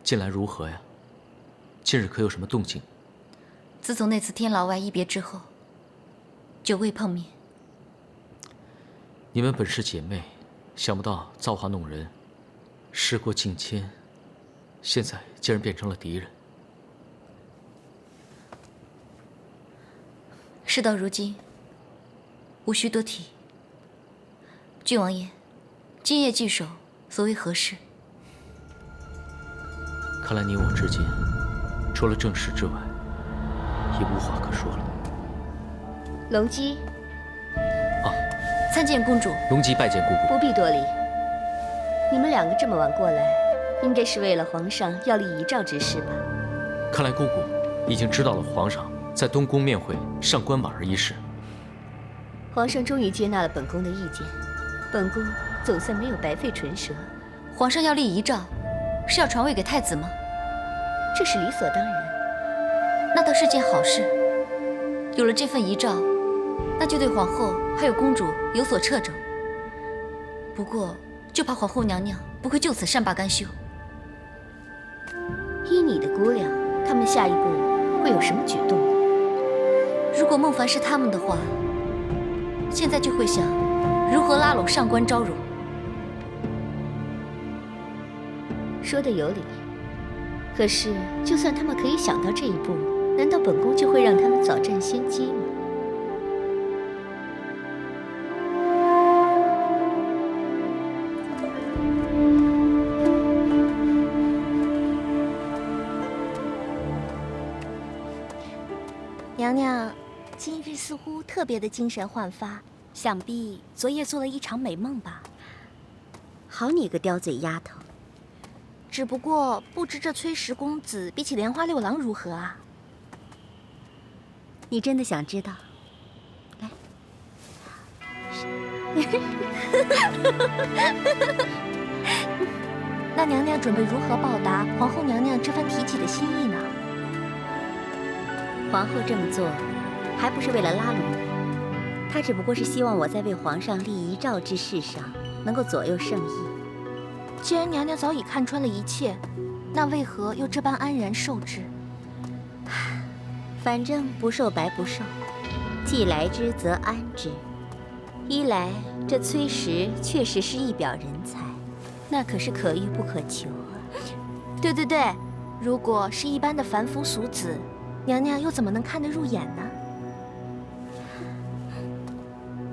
近来如何呀？近日可有什么动静？自从那次天牢外一别之后，久未碰面。你们本是姐妹，想不到造化弄人，时过境迁，现在竟然变成了敌人。事到如今，无需多提。郡王爷，今夜聚首，所为何事？ 看来你我之间，除了正事之外，已无话可说了。龙姬，参见公主。龙姬拜见姑姑。不必多礼。你们两个这么晚过来，应该是为了皇上要立遗诏之事吧？看来姑姑已经知道了皇上在东宫面会上官婉儿一事。皇上终于接纳了本宫的意见，本宫总算没有白费唇舌。皇上要立遗诏，是要传位给太子吗？这是理所当然。那倒是件好事。有了这份遗诏，那就对皇后还有公主有所掣肘。不过，就怕皇后娘娘不会就此善罢甘休。依你的估量，他们下一步会有什么举动？如果孟凡是他们的话，现在就会想如何拉拢上官昭容。说的有理。可是，就算他们可以想到这一步，难道本宫就会让他们早占先机吗？娘娘，今日似乎特别的精神焕发，想必昨夜做了一场美梦吧？好你个刁嘴丫头！只不过不知这崔十公子比起莲花六郎如何啊？你真的想知道？来，那娘娘准备如何报答皇后娘娘这番提起的心意呢？皇后这么做，还不是为了拉拢你？她只不过是希望我在为皇上立遗诏之事上能够左右圣意。既然娘娘早已看穿了一切，那为何又这般安然受之？反正不受白不受，既来之则安之。一来，这崔实确实是一表人才，那可是可遇不可求啊。对对对，如果是一般的凡夫俗子，娘娘又怎么能看得入眼呢？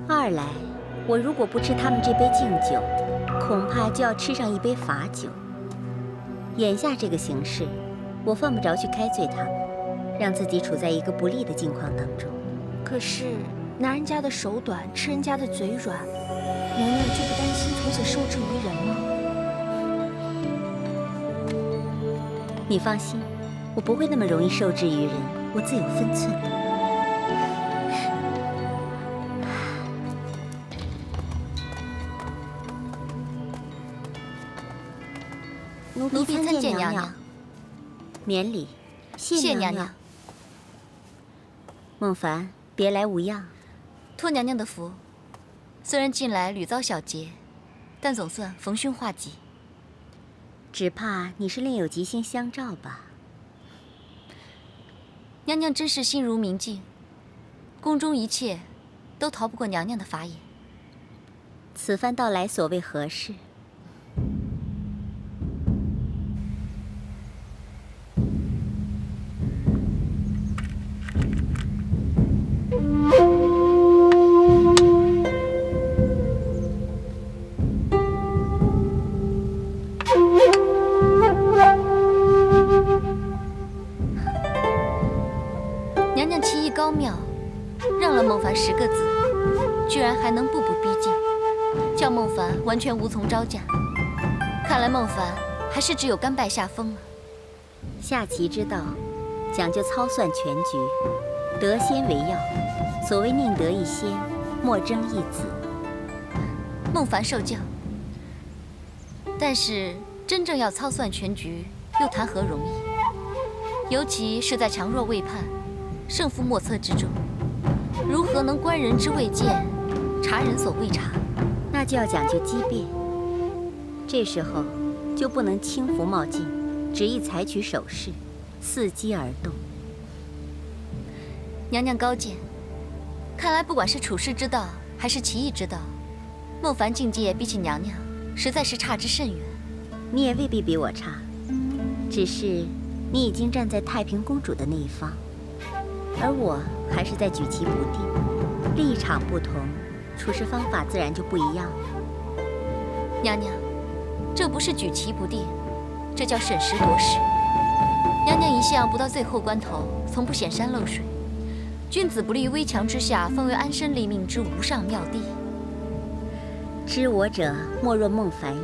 二来，我如果不吃他们这杯敬酒，恐怕就要吃上一杯罚酒。眼下这个形势，我犯不着去开罪他们，让自己处在一个不利的境况当中。可是拿人家的手短，吃人家的嘴软，娘娘就不担心从此受制于人吗？你放心，我不会那么容易受制于人，我自有分寸。奴婢参见娘娘。免礼，谢娘娘。孟凡，别来无恙。托娘娘的福，虽然近来屡遭小劫，但总算逢凶化吉。只怕你是另有吉星相照吧？娘娘真是心如明镜，宫中一切都逃不过娘娘的法眼。此番到来所谓何事？娘娘棋艺高妙，让了孟凡10个子，居然还能步步逼近，叫孟凡完全无从招架。看来孟凡还是只有甘拜下风了。下棋之道，讲究操算全局，得先为要。所谓宁得一先，莫争一子。孟凡受教，但是真正要操算全局，又谈何容易？尤其是在强弱未判、胜负莫测之中，如何能观人之未见，察人所未察？那就要讲究机变。这时候就不能轻浮冒进，只宜采取手势，伺机而动。娘娘高见，看来不管是处世之道，还是棋艺之道，孟凡境界比起娘娘，实在是差之甚远。你也未必比我差，只是你已经站在太平公主的那一方，而我还是在举棋不定，立场不同，处事方法自然就不一样了。娘娘，这不是举棋不定，这叫审时度势。娘娘一向不到最后关头，从不显山露水。君子不立危墙之下，方为安身立命之无上妙地。知我者，莫若孟凡也。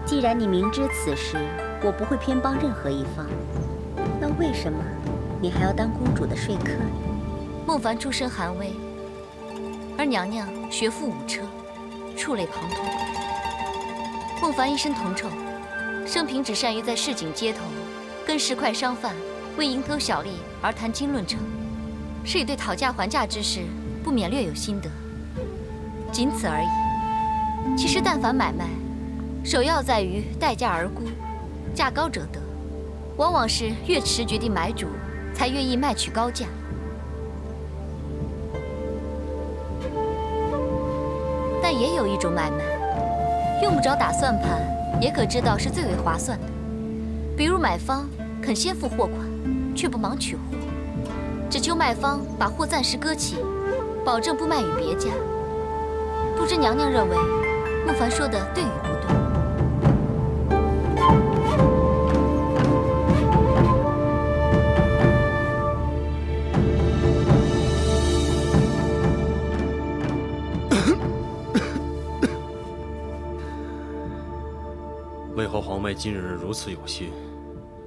既然你明知此时我不会偏帮任何一方，那为什么你还要当公主的说客呢。孟凡出身寒微，而娘娘学富五车，触类旁通。孟凡一身铜臭，生平只善于在市井街头跟石块商贩为蝇头小利而谈经论证，是以对讨价还价之事不免略有心得，仅此而已。其实但凡买卖，首要在于待价而沽，价高者得，往往是越迟决定买主，才愿意卖取高价。但也有一种买卖，用不着打算盘，也可知道是最为划算的。比如买方肯先付货款，却不忙取货，只求卖方把货暂时搁起，保证不卖与别家。不知娘娘认为孟凡说的对与不对？为何皇妹今日如此有心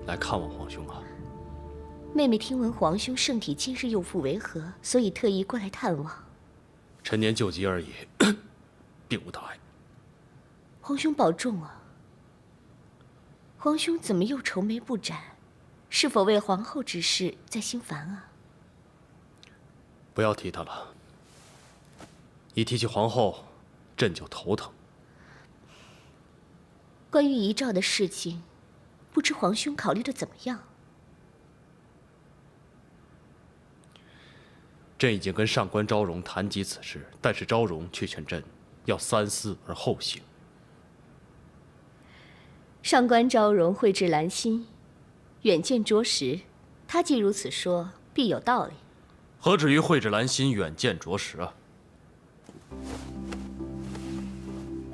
来看望皇兄啊？妹妹听闻皇兄圣体今日又复为何，所以特意过来探望。陈年旧疾而已，并无大碍。皇兄保重啊！皇兄怎么又愁眉不展？是否为皇后之事在心烦啊？不要提她了，一提起皇后，朕就头疼。关于遗诏的事情，不知皇兄考虑的怎么样？朕已经跟上官昭容谈及此事，但是昭容却劝朕要三思而后行。上官昭容慧智兰心，远见卓识，他既如此说，必有道理。何至于慧智兰心，远见卓识啊？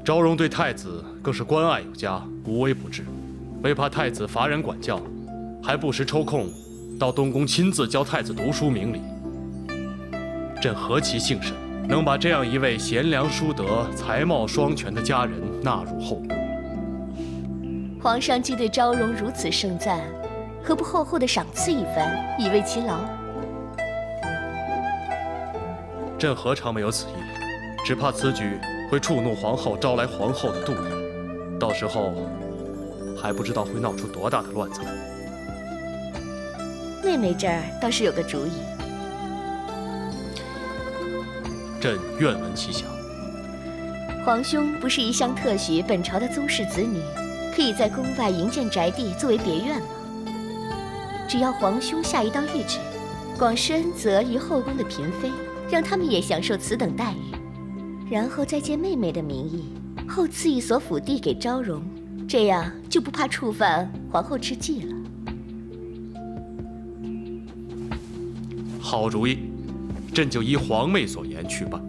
昭容对太子更是关爱有加，无微不至，为怕太子乏人管教，还不时抽空到东宫亲自教太子读书明理。朕何其幸甚，能把这样一位贤良淑德、才貌双全的佳人纳入后宫。皇上既对昭容如此盛赞，何不厚厚的赏赐一番，以慰其劳？朕何尝没有此意，只怕此举会触怒皇后，招来皇后的妒意，到时候还不知道会闹出多大的乱子来。妹妹这儿倒是有个主意。朕愿闻其详。皇兄不是一向特许本朝的宗室子女，可以在宫外营建宅地作为别院吗？只要皇兄下一道谕旨，广施恩泽于后宫的嫔妃，让他们也享受此等待遇，然后再借妹妹的名义，后赐一所府地给昭容，这样就不怕触犯皇后之忌了。好主意，朕就依皇妹所言去办。